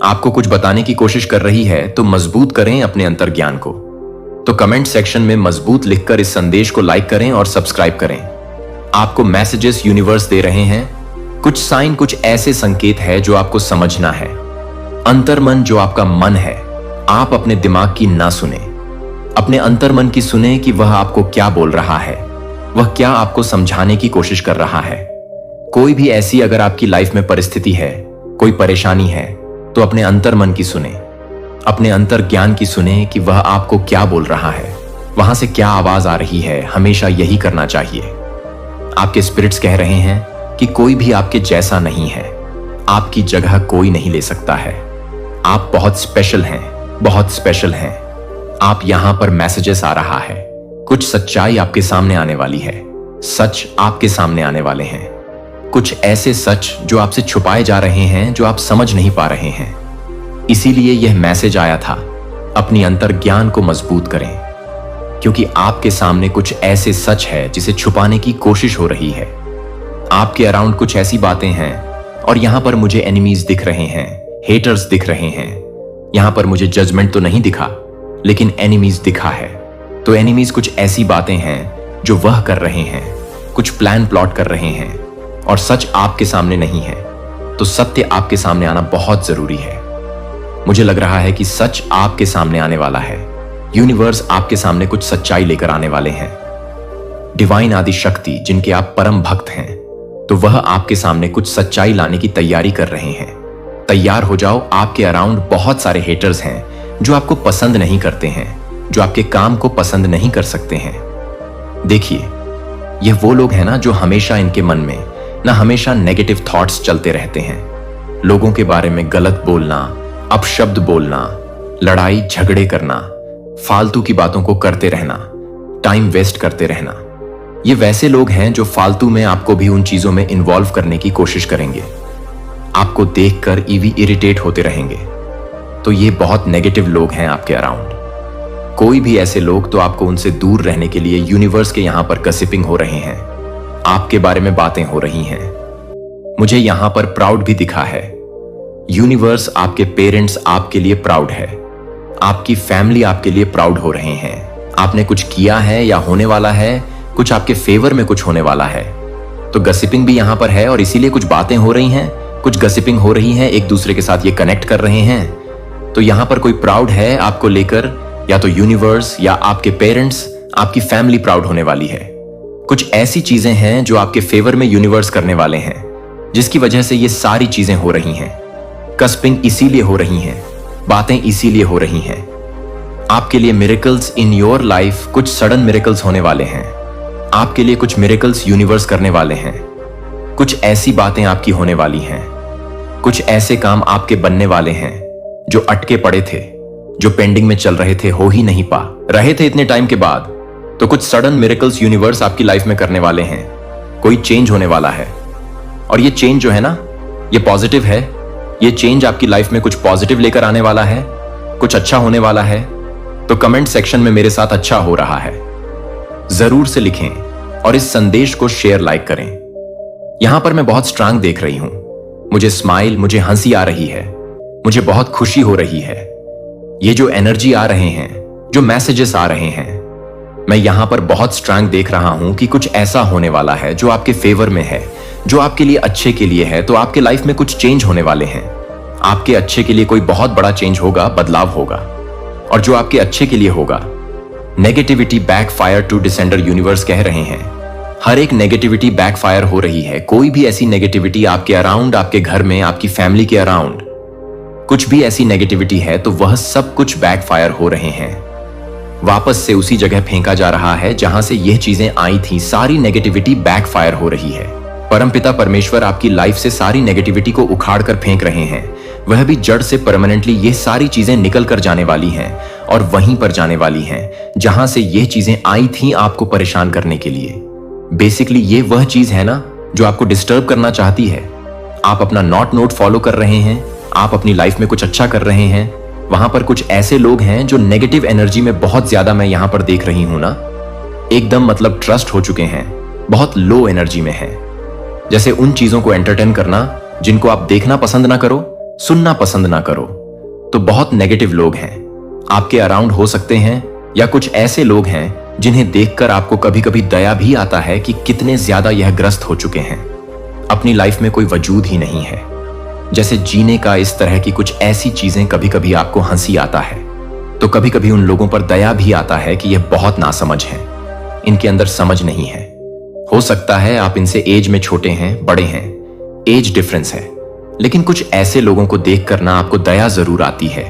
आपको कुछ बताने की कोशिश कर रही है, तो मजबूत करें अपने अंतर ज्ञान को। तो कमेंट सेक्शन में मजबूत लिखकर इस संदेश को लाइक करें और सब्सक्राइब करें। आपको मैसेजेस यूनिवर्स दे रहे हैं, कुछ साइन, कुछ ऐसे संकेत है जो आपको समझना है। अंतर्मन जो आपका मन है, आप अपने दिमाग की ना सुने, अपने अंतर्मन की सुने कि वह आपको क्या बोल रहा है, वह क्या आपको समझाने की कोशिश कर रहा है। कोई भी ऐसी अगर आपकी लाइफ में परिस्थिति है, कोई परेशानी है, तो अपने अंतर्मन की सुने, अपने अंतर ज्ञान की सुने कि वह आपको क्या बोल रहा है, वहां से क्या आवाज आ रही है। हमेशा यही करना चाहिए। आपके स्पिरिट्स कह रहे हैं कि कोई भी आपके जैसा नहीं है, आपकी जगह कोई नहीं ले सकता है। आप बहुत स्पेशल हैं, बहुत स्पेशल हैं। आप यहां पर मैसेजेस आ रहा है, कुछ सच्चाई आपके सामने आने वाली है, सच आपके सामने आने वाले हैं। कुछ ऐसे सच जो आपसे छुपाए जा रहे हैं, जो आप समझ नहीं पा रहे हैं। इसीलिए यह मैसेज आया था, अपनी अंतर ज्ञान को मजबूत करें, क्योंकि आपके सामने कुछ ऐसे सच है जिसे छुपाने की कोशिश हो रही है। आपके अराउंड कुछ ऐसी बातें हैं, और यहां पर मुझे एनिमीज दिख रहे हैं, हेटर्स दिख रहे हैं। यहां पर मुझे जजमेंट तो नहीं दिखा, लेकिन एनिमीज दिखा है। तो एनिमीज कुछ ऐसी बातें हैं जो वह कर रहे हैं, कुछ प्लान प्लॉट कर रहे हैं, और सच आपके सामने नहीं है। तो सत्य आपके सामने आना बहुत जरूरी है। मुझे लग रहा है कि सच आपके सामने आने वाला है। यूनिवर्स आपके सामने कुछ सच्चाई लेकर आने वाले हैं। डिवाइन आदि शक्ति जिनके आप परम भक्त हैं, तो वह आपके सामने कुछ सच्चाई लाने की तैयारी कर रहे हैं। तैयार हो जाओ। आपके अराउंड बहुत सारे हेटर्स हैं जो आपको पसंद नहीं करते हैं, जो आपके काम को पसंद नहीं कर सकते हैं। देखिए, यह वो लोग हैं ना जो हमेशा इनके मन में ना हमेशा नेगेटिव थॉट्स चलते रहते हैं। लोगों के बारे में गलत बोलना, अपशब्द बोलना, लड़ाई झगड़े करना, फालतू की बातों को करते रहना, टाइम वेस्ट करते रहना। ये वैसे लोग हैं जो फालतू में आपको भी उन चीजों में इन्वॉल्व करने की कोशिश करेंगे। आपको देखकर ईवी इरिटेट होते रहेंगे। तो ये बहुत नेगेटिव लोग हैं आपके अराउंड। कोई भी ऐसे लोग, तो आपको उनसे दूर रहने के लिए यूनिवर्स के यहां पर गसिपिंग हो रहे हैं, आपके बारे में बातें हो रही हैं। मुझे यहां पर प्राउड भी दिखा है। यूनिवर्स, आपके पेरेंट्स आपके लिए प्राउड है, आपकी फैमिली आपके लिए प्राउड हो रहे हैं। आपने कुछ किया है या होने वाला है, कुछ आपके फेवर में कुछ होने वाला है। तो गसिपिंग भी यहां पर है, और इसीलिए कुछ बातें हो रही हैं, कुछ गसिपिंग हो रही है, एक दूसरे के साथ ये कनेक्ट कर रहे हैं। तो यहां पर कोई प्राउड है आपको लेकर, या तो यूनिवर्स या आपके पेरेंट्स, आपकी फैमिली प्राउड होने वाली है। कुछ ऐसी चीजें हैं जो आपके फेवर में यूनिवर्स करने वाले हैं, जिसकी वजह से ये सारी चीजें हो रही हैं। कस्पिंग इसीलिए हो रही हैं, बातें इसीलिए हो रही हैं। आपके लिए मिरेकल्स इन योर लाइफ, कुछ सडन मिरेकल्स होने वाले हैं। आपके लिए कुछ मिरेकल्स यूनिवर्स करने वाले हैं। कुछ ऐसी बातें आपकी होने वाली हैं, कुछ ऐसे काम आपके बनने वाले हैं जो अटके पड़े थे, जो पेंडिंग में चल रहे थे, हो ही नहीं पा रहे थे इतने टाइम के बाद। तो कुछ सडन मिरेकल्स यूनिवर्स आपकी लाइफ में करने वाले हैं। कोई चेंज होने वाला है, और ये चेंज जो है ना, ये पॉजिटिव है। ये चेंज आपकी लाइफ में कुछ पॉजिटिव लेकर आने वाला है, कुछ अच्छा होने वाला है। तो कमेंट सेक्शन में मेरे साथ अच्छा हो रहा है जरूर से लिखें, और इस संदेश को शेयर, लाइक करें। यहां पर मैं बहुत स्ट्रांग देख रही हूं। मुझे स्माइल, मुझे हंसी आ रही है, मुझे बहुत खुशी हो रही है। ये जो एनर्जी आ रहे हैं, जो मैसेजेस आ रहे हैं, मैं यहां पर बहुत स्ट्रांग देख रहा हूं कि कुछ ऐसा होने वाला है जो आपके फेवर में है, जो आपके लिए अच्छे के लिए है। तो आपके लाइफ में कुछ चेंज होने वाले हैं। आपके अच्छे के लिए कोई बहुत बड़ा चेंज होगा, बदलाव होगा, और जो आपके अच्छे के लिए होगा। Negativity backfire to the sender universe कह रहे हैं। हर एक नेगेटिविटी बैकफायर हो रही है। कोई भी ऐसी नेगेटिविटी आपके अराउंड, आपके घर में, आपकी फैमिली के अराउंड कुछ भी ऐसी नेगेटिविटी है तो वह सब कुछ बैकफायर हो रहे हैं। वापस से उसी जगह फेंका जा रहा है जहां से यह चीजें आई थी। सारी नेगेटिविटी बैकफायर हो रही है। परमपिता परमेश्वर आपकी लाइफ से सारी नेगेटिविटी को उखाड़ कर फेंक रहे हैं। वह भी जड़ से परमानेंटली। ये सारी चीजें निकल कर जाने वाली हैं और वहीं पर जाने वाली हैं जहां से ये चीजें आई थी आपको परेशान करने के लिए। बेसिकली ये वह चीज है ना जो आपको डिस्टर्ब करना चाहती है। आप अपना नॉट नोट फॉलो कर रहे हैं, आप अपनी लाइफ में कुछ अच्छा कर रहे हैं। वहां पर कुछ ऐसे लोग हैं जो नेगेटिव एनर्जी में बहुत ज्यादा, मैं यहां पर देख रही हूं ना, एकदम मतलब ट्रस्ट हो चुके हैं, बहुत लो एनर्जी में है। जैसे उन चीजों को एंटरटेन करना जिनको आप देखना पसंद ना करो, सुनना पसंद ना करो। तो बहुत नेगेटिव लोग हैं आपके अराउंड हो सकते हैं, या कुछ ऐसे लोग हैं जिन्हें देखकर आपको कभी कभी दया भी आता है कि कितने ज्यादा यह ग्रस्त हो चुके हैं। अपनी लाइफ में कोई वजूद ही नहीं है। जैसे जीने का इस तरह की कुछ ऐसी चीजें, कभी कभी आपको हंसी आता है तो कभी कभी उन लोगों पर दया भी आता है कि यह बहुत नासमझ हैं, इनके अंदर समझ नहीं है। हो सकता है आप इनसे एज में छोटे हैं, बड़े हैं, एज डिफरेंस है, लेकिन कुछ ऐसे लोगों को देख कर ना आपको दया जरूर आती है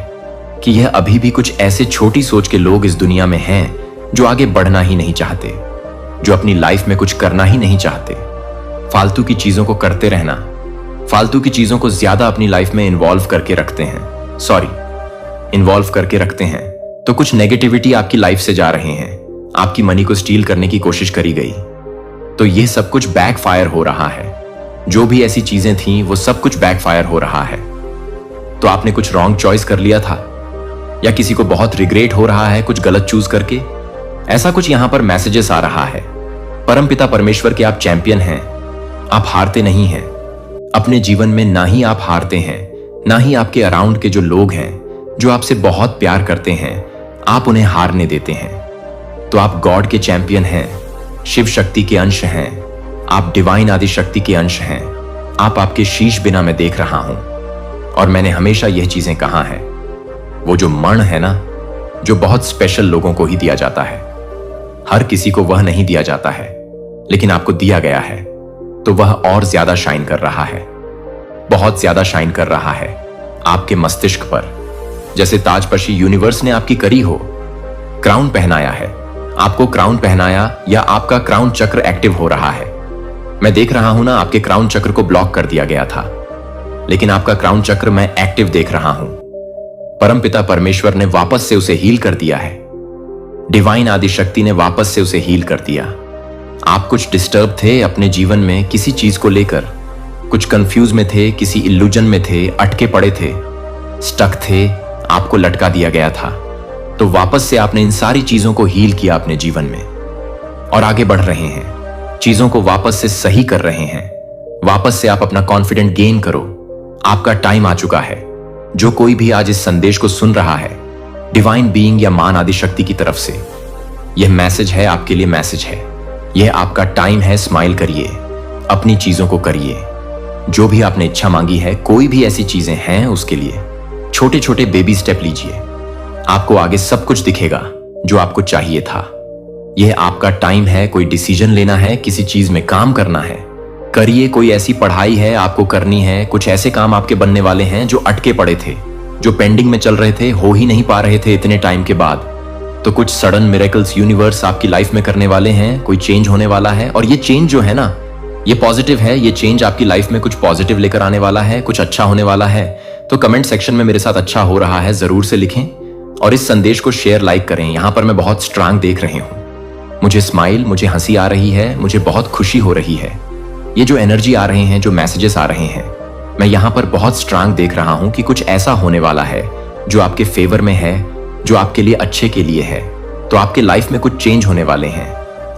कि यह अभी भी कुछ ऐसे छोटी सोच के लोग इस दुनिया में हैं जो आगे बढ़ना ही नहीं चाहते, जो अपनी लाइफ में कुछ करना ही नहीं चाहते। फालतू की चीजों को करते रहना, फालतू की चीजों को ज्यादा अपनी लाइफ में इन्वॉल्व करके रखते हैं। तो कुछ नेगेटिविटी आपकी लाइफ से जा रहे हैं। आपकी मनी को स्टील करने की कोशिश करी गई, तो यह सब कुछ बैकफायर हो रहा है। जो भी ऐसी चीजें थीं वो सब कुछ बैकफायर हो रहा है। तो आपने कुछ रॉन्ग चॉइस कर लिया था, या किसी को बहुत रिग्रेट हो रहा है कुछ गलत चूज करके। ऐसा कुछ यहां पर मैसेजेस आ रहा है। परमपिता परमेश्वर के आप चैंपियन हैं, आप हारते नहीं हैं अपने जीवन में। ना ही आप हारते हैं, ना ही आपके अराउंड के जो लोग हैं जो आपसे बहुत प्यार करते हैं, आप उन्हें हारने देते हैं। तो आप गॉड के चैंपियन हैं, शिव शक्ति के अंश हैं, आप डिवाइन आदि शक्ति के अंश हैं। आप आपके शीश बिना मैं देख रहा हूं, और मैंने हमेशा यह चीजें कहा है। वो जो मण है ना, जो बहुत स्पेशल लोगों को ही दिया जाता है, हर किसी को वह नहीं दिया जाता है, लेकिन आपको दिया गया है, तो वह और ज्यादा शाइन कर रहा है, बहुत ज्यादा शाइन कर रहा है आपके मस्तिष्क पर। जैसे ताजपशी यूनिवर्स ने आपकी करी हो, क्राउन पहनाया है, आपको क्राउन पहनाया, या आपका क्राउन चक्र एक्टिव हो रहा है। मैं देख रहा हूं ना, आपके क्राउन चक्र को ब्लॉक कर दिया गया था, लेकिन आपका क्राउन चक्र मैं एक्टिव देख रहा हूं। परमपिता परमेश्वर ने वापस से उसे हील कर दिया है। डिवाइन आदि शक्ति ने वापस से उसे हील कर दिया। आप कुछ डिस्टर्ब थे अपने जीवन में किसी चीज को लेकर, कुछ कंफ्यूज में थे, किसी इल्यूजन में थे, अटके पड़े थे, स्टक थे, आपको लटका दिया गया था। तो वापस से आपने इन सारी चीजों को हील किया अपने जीवन में, और आगे बढ़ रहे हैं, चीजों को वापस से सही कर रहे हैं। वापस से आप अपना कॉन्फिडेंट गेन करो। आपका टाइम आ चुका है। जो कोई भी आज इस संदेश को सुन रहा है, डिवाइन बीइंग या मान आदि शक्ति की तरफ से, यह मैसेज है, आपके लिए मैसेज है। यह आपका टाइम है। स्माइल करिए, अपनी चीजों को करिए। जो भी आपने इच्छा मांगी है, कोई भी ऐसी चीजें हैं, उसके लिए छोटे छोटे बेबी स्टेप लीजिए। आपको आगे सब कुछ दिखेगा जो आपको चाहिए था। यह आपका टाइम है। कोई डिसीजन लेना है, किसी चीज में काम करना है, करिए। कोई ऐसी पढ़ाई है आपको करनी है, कुछ ऐसे काम आपके बनने वाले हैं जो अटके पड़े थे, जो पेंडिंग में चल रहे थे, हो ही नहीं पा रहे थे इतने टाइम के बाद। तो कुछ सडन मिरेकल्स यूनिवर्स आपकी लाइफ में करने वाले हैं। कोई चेंज होने वाला है, और ये चेंज जो है ना, ये पॉजिटिव है। ये चेंज आपकी लाइफ में कुछ पॉजिटिव लेकर आने वाला है, कुछ अच्छा होने वाला है। तो कमेंट सेक्शन में मेरे साथ अच्छा हो रहा है जरूर से लिखें, और इस संदेश को शेयर, लाइक करें। यहां पर मैं बहुत स्ट्रांग देख रही हूं। मुझे स्माइल, मुझे हंसी आ रही है, मुझे बहुत खुशी हो रही है। ये जो एनर्जी आ रहे हैं, जो मैसेजेस आ रहे हैं, मैं यहां पर बहुत स्ट्रांग देख रहा हूं कि कुछ ऐसा होने वाला है जो आपके फेवर में है, जो आपके लिए अच्छे के लिए है। तो आपके लाइफ में कुछ चेंज होने वाले हैं।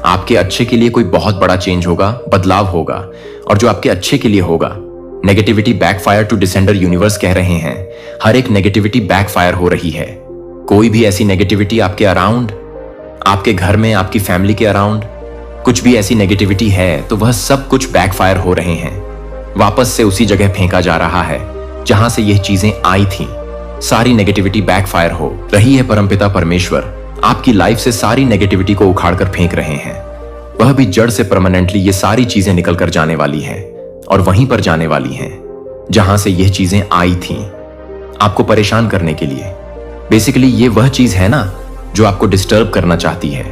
आपके अच्छे के लिए कोई बहुत बड़ा चेंज होगा, बदलाव होगा, और जो आपके अच्छे के लिए होगा। Negativity backfire to the sender universe कह रहे हैं। हर एक नेगेटिविटी बैकफायर हो रही है। कोई भी ऐसी नेगेटिविटी आपके अराउंड, आपके घर में, आपकी फैमिली के अराउंड कुछ भी ऐसी नेगेटिविटी है तो वह सब कुछ बैकफायर हो रहे हैं, वापस से उसी जगह फेंका जा रहा है जहां से यह चीजें आई थी। सारी नेगेटिविटी बैकफायर हो रही है। परमपिता परमेश्वर आपकी लाइफ से सारी नेगेटिविटी को उखाड़ कर फेंक रहे हैं। वह भी जड़ से परमानेंटली ये सारी चीजें निकल कर जाने वाली हैं और वहीं पर जाने वाली हैं जहां से यह चीजें आई थी आपको परेशान करने के लिए। बेसिकली ये वह चीज है ना जो आपको डिस्टर्ब करना चाहती है।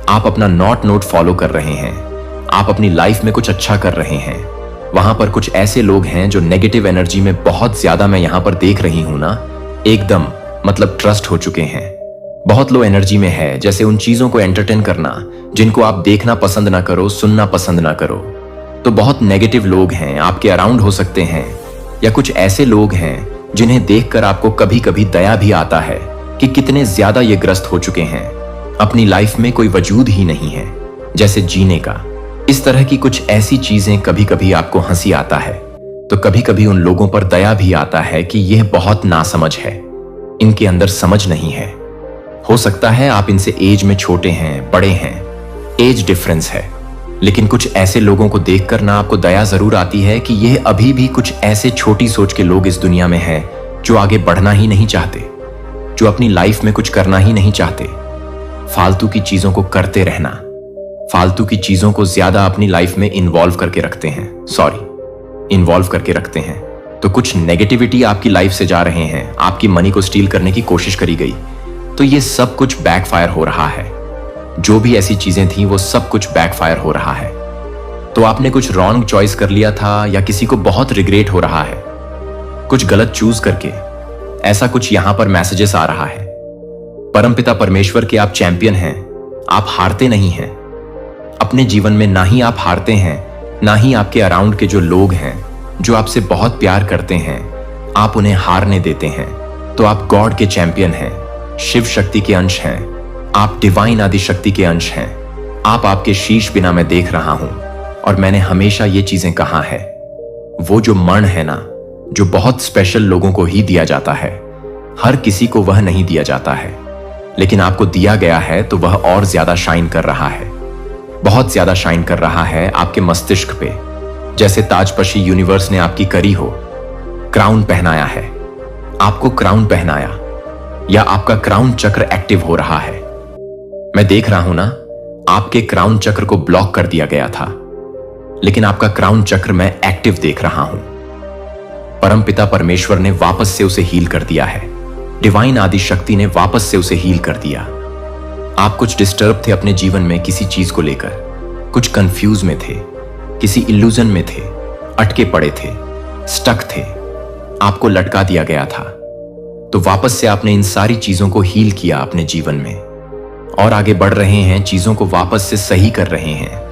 आप अपना नोट फॉलो कर रहे हैं, आप अपनी लाइफ में कुछ अच्छा कर रहे हैं। वहां पर कुछ ऐसे लोग हैं जो नेगेटिव एनर्जी में बहुत ज्यादा, मैं यहां पर देख रही हूं ना, एकदम मतलब ट्रस्ट हो चुके हैं। बहुत लो एनर्जी में है, जैसे उन चीजों को एंटरटेन करना जिनको आप देखना पसंद ना करो, सुनना पसंद ना करो। तो बहुत नेगेटिव लोग हैं आपके अराउंड हो सकते हैं, या कुछ ऐसे लोग हैं जिन्हें देखकर आपको कभी कभी दया भी आता है कि कितने ज्यादा ये ग्रस्त हो चुके हैं, अपनी लाइफ में कोई वजूद ही नहीं है जैसे जीने का। इस तरह की कुछ ऐसी चीजें कभी कभी आपको हंसी आता है, तो कभी कभी उन लोगों पर दया भी आता है कि यह बहुत नासमझ है, इनके अंदर समझ नहीं है। हो सकता है आप इनसे एज में छोटे हैं, बड़े हैं, एज डिफरेंस है, लेकिन कुछ ऐसे लोगों को देखकर ना आपको दया जरूर आती है कि यह अभी भी कुछ ऐसे छोटी सोच के लोग इस दुनिया में हैं जो आगे बढ़ना ही नहीं चाहते, जो अपनी लाइफ में कुछ करना ही नहीं चाहते, फालतू की चीजों को करते रहना, फालतू की चीजों को ज्यादा अपनी लाइफ में इन्वॉल्व करके रखते हैं। तो कुछ नेगेटिविटी आपकी लाइफ से जा रहे हैं, आपकी मनी को स्टील करने की कोशिश करी गई, तो ये सब कुछ बैकफायर हो रहा है। जो भी ऐसी चीजें थी वो सब कुछ बैकफायर हो रहा है। तो आपने कुछ रॉन्ग चॉइस कर लिया था, या किसी को बहुत रिग्रेट हो रहा है कुछ गलत चूज करके, ऐसा कुछ यहां पर मैसेजेस आ रहा है। परमपिता परमेश्वर के आप चैंपियन हैं, आप हारते नहीं हैं अपने जीवन में, ना ही आप हारते हैं, ना ही आपके अराउंड के जो लोग हैं जो आपसे बहुत प्यार करते हैं आप उन्हें हारने देते हैं। तो आप गॉड के चैंपियन हैं, शिव शक्ति के अंश हैं, आप डिवाइन आदि शक्ति के अंश हैं। आप आपके शीश बिना मैं देख रहा हूं, और मैंने हमेशा ये चीजें कहा है, वो जो मण है ना, जो बहुत स्पेशल लोगों को ही दिया जाता है, हर किसी को वह नहीं दिया जाता है, लेकिन आपको दिया गया है तो वह और ज्यादा शाइन कर रहा है, बहुत ज्यादा शाइन कर रहा है आपके मस्तिष्क पे, जैसे ताजपशी यूनिवर्स ने आपकी करी हो, क्राउन पहनाया है, आपको क्राउन पहनाया, या आपका क्राउन चक्र एक्टिव हो रहा है। मैं देख रहा हूं ना, आपके क्राउन चक्र को ब्लॉक कर दिया गया था, लेकिन आपका क्राउन चक्र मैं एक्टिव देख रहा हूं। परमपिता परमेश्वर ने वापस से उसे हील कर दिया है, डिवाइन आदि शक्ति ने वापस से उसे हील कर दिया। आप कुछ डिस्टर्ब थे अपने जीवन में किसी चीज को लेकर, कुछ कंफ्यूज में थे, किसी इल्यूजन में थे, अटके पड़े थे, स्टक थे, आपको लटका दिया गया था। तो वापस से आपने इन सारी चीजों को हील किया अपने जीवन में, और आगे बढ़ रहे हैं, चीजों को वापस से सही कर रहे हैं।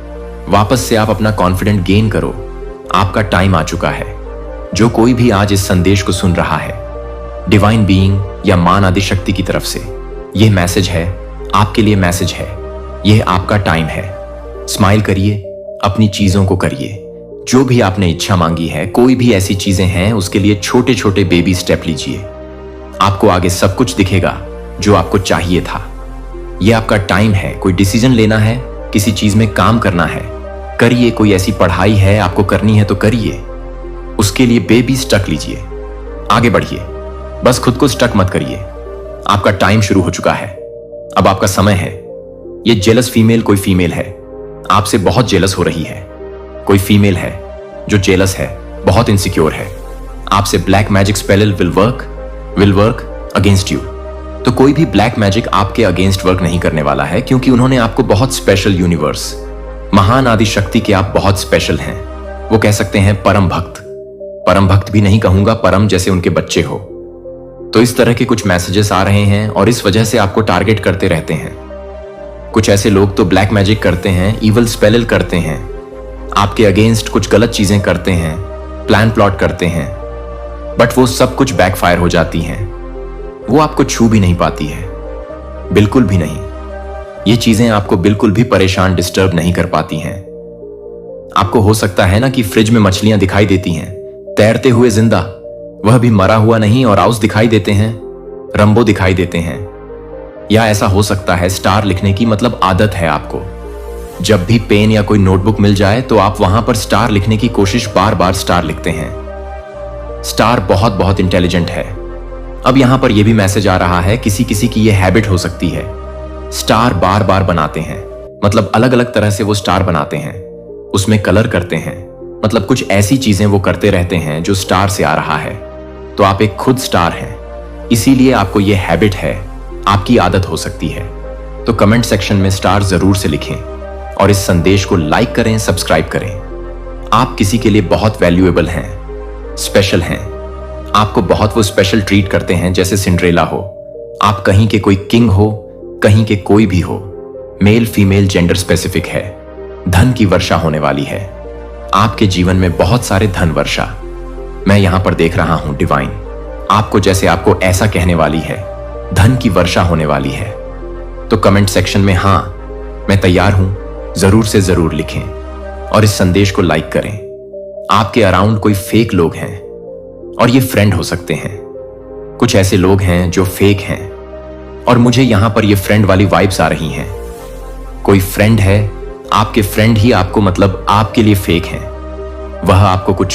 वापस से आप अपना कॉन्फिडेंट गेन करो, आपका टाइम आ चुका है। जो कोई भी आज इस संदेश को सुन रहा है, डिवाइन बीइंग या मान आदि शक्ति की तरफ से यह मैसेज है, आपके लिए मैसेज है, यह आपका टाइम है। स्माइल करिए, अपनी चीजों को करिए, जो भी आपने इच्छा मांगी है, कोई भी ऐसी चीजें हैं उसके लिए छोटे छोटे बेबी स्टेप लीजिए, आपको आगे सब कुछ दिखेगा जो आपको चाहिए था। यह आपका टाइम है, कोई डिसीजन लेना है, किसी चीज में काम करना है, करिए। कोई ऐसी पढ़ाई है आपको करनी है तो करिए, उसके लिए बेबी स्टेप लीजिए, आगे बढ़िए, बस खुद को स्टक मत करिए। आपका टाइम शुरू हो चुका है, अब आपका समय है। ये जेलस फीमेल कोई फीमेल है, आपसे बहुत जेलस हो रही है, कोई फीमेल है जो जेलस है, बहुत इनसिक्योर है, आपसे black magic spell will work against you. तो कोई भी ब्लैक मैजिक आपके अगेंस्ट वर्क नहीं करने वाला है, क्योंकि उन्होंने आपको बहुत स्पेशल यूनिवर्स, महान आदि शक्ति के आप बहुत स्पेशल हैं। वो कह सकते हैं परम भक्त भी नहीं कहूंगा, परम जैसे उनके बच्चे हो। तो इस तरह के कुछ मैसेजेस आ रहे हैं और इस वजह से आपको टारगेट करते रहते हैं। कुछ ऐसे लोग तो ब्लैक मैजिक करते हैं, इवल स्पेल करते हैं, आपके अगेंस्ट कुछ गलत चीजें करते हैं, प्लान प्लॉट करते हैं, बट वो सब कुछ बैकफायर हो जाती हैं। वो आपको छू भी नहीं पाती है, बिल्कुल भी नहीं। ये चीजें आपको बिल्कुल भी परेशान, डिस्टर्ब नहीं कर पाती हैं। आपको हो सकता है ना कि फ्रिज में मछलियां दिखाई देती हैं, तैरते हुए जिंदा, वह भी मरा हुआ नहीं, और आउस दिखाई देते हैं, रंबो दिखाई देते हैं। या ऐसा हो सकता है स्टार लिखने की मतलब आदत है आपको। जब भी पेन या कोई नोटबुक मिल जाए तो आप वहां पर स्टार लिखने की कोशिश बार बार स्टार लिखते हैं। स्टार बहुत बहुत इंटेलिजेंट है। अब यहां पर यह भी मैसेज आ रहा है किसी किसी की यह हैबिट हो सकती है। स्टार बार बार बनाते हैं, मतलब अलग अलग तरह से वो स्टार बनाते हैं, उसमें कलर करते हैं, मतलब कुछ ऐसी चीजें वो करते रहते हैं जो स्टार से आ रहा है। तो आप एक खुद स्टार हैं, इसीलिए आपको यह हैबिट है, आपकी आदत हो सकती है। तो कमेंट सेक्शन में स्टार जरूर से लिखें और इस संदेश को लाइक करें, सब्सक्राइब करें। आप किसी के लिए बहुत वैल्यूएबल हैं, स्पेशल हैं। आपको बहुत वो स्पेशल ट्रीट करते हैं जैसे सिंड्रेला हो। आप कहीं के कोई किंग हो, कहीं के कोई भी हो। मेल फीमेल जेंडर स्पेसिफिक है। धन की वर्षा होने वाली है। आपके जीवन में बहुत सारे धन वर्षा मैं यहां पर देख रहा हूं। डिवाइन आपको जैसे आपको ऐसा कहने वाली है, धन की वर्षा होने वाली है। तो कमेंट सेक्शन में हां मैं तैयार हूं जरूर से जरूर लिखें और इस संदेश को लाइक करें। आपके अराउंड कोई फेक लोग हैं और ये फ्रेंड हो सकते हैं। कुछ ऐसे लोग हैं जो फेक हैं और मुझे यहां पर ये फ्रेंड वाली वाइब्स आ रही हैं। कोई फ्रेंड है, आपके फ्रेंड ही आपको मतलब आपके लिए फेक हैं। वह आपको कुछ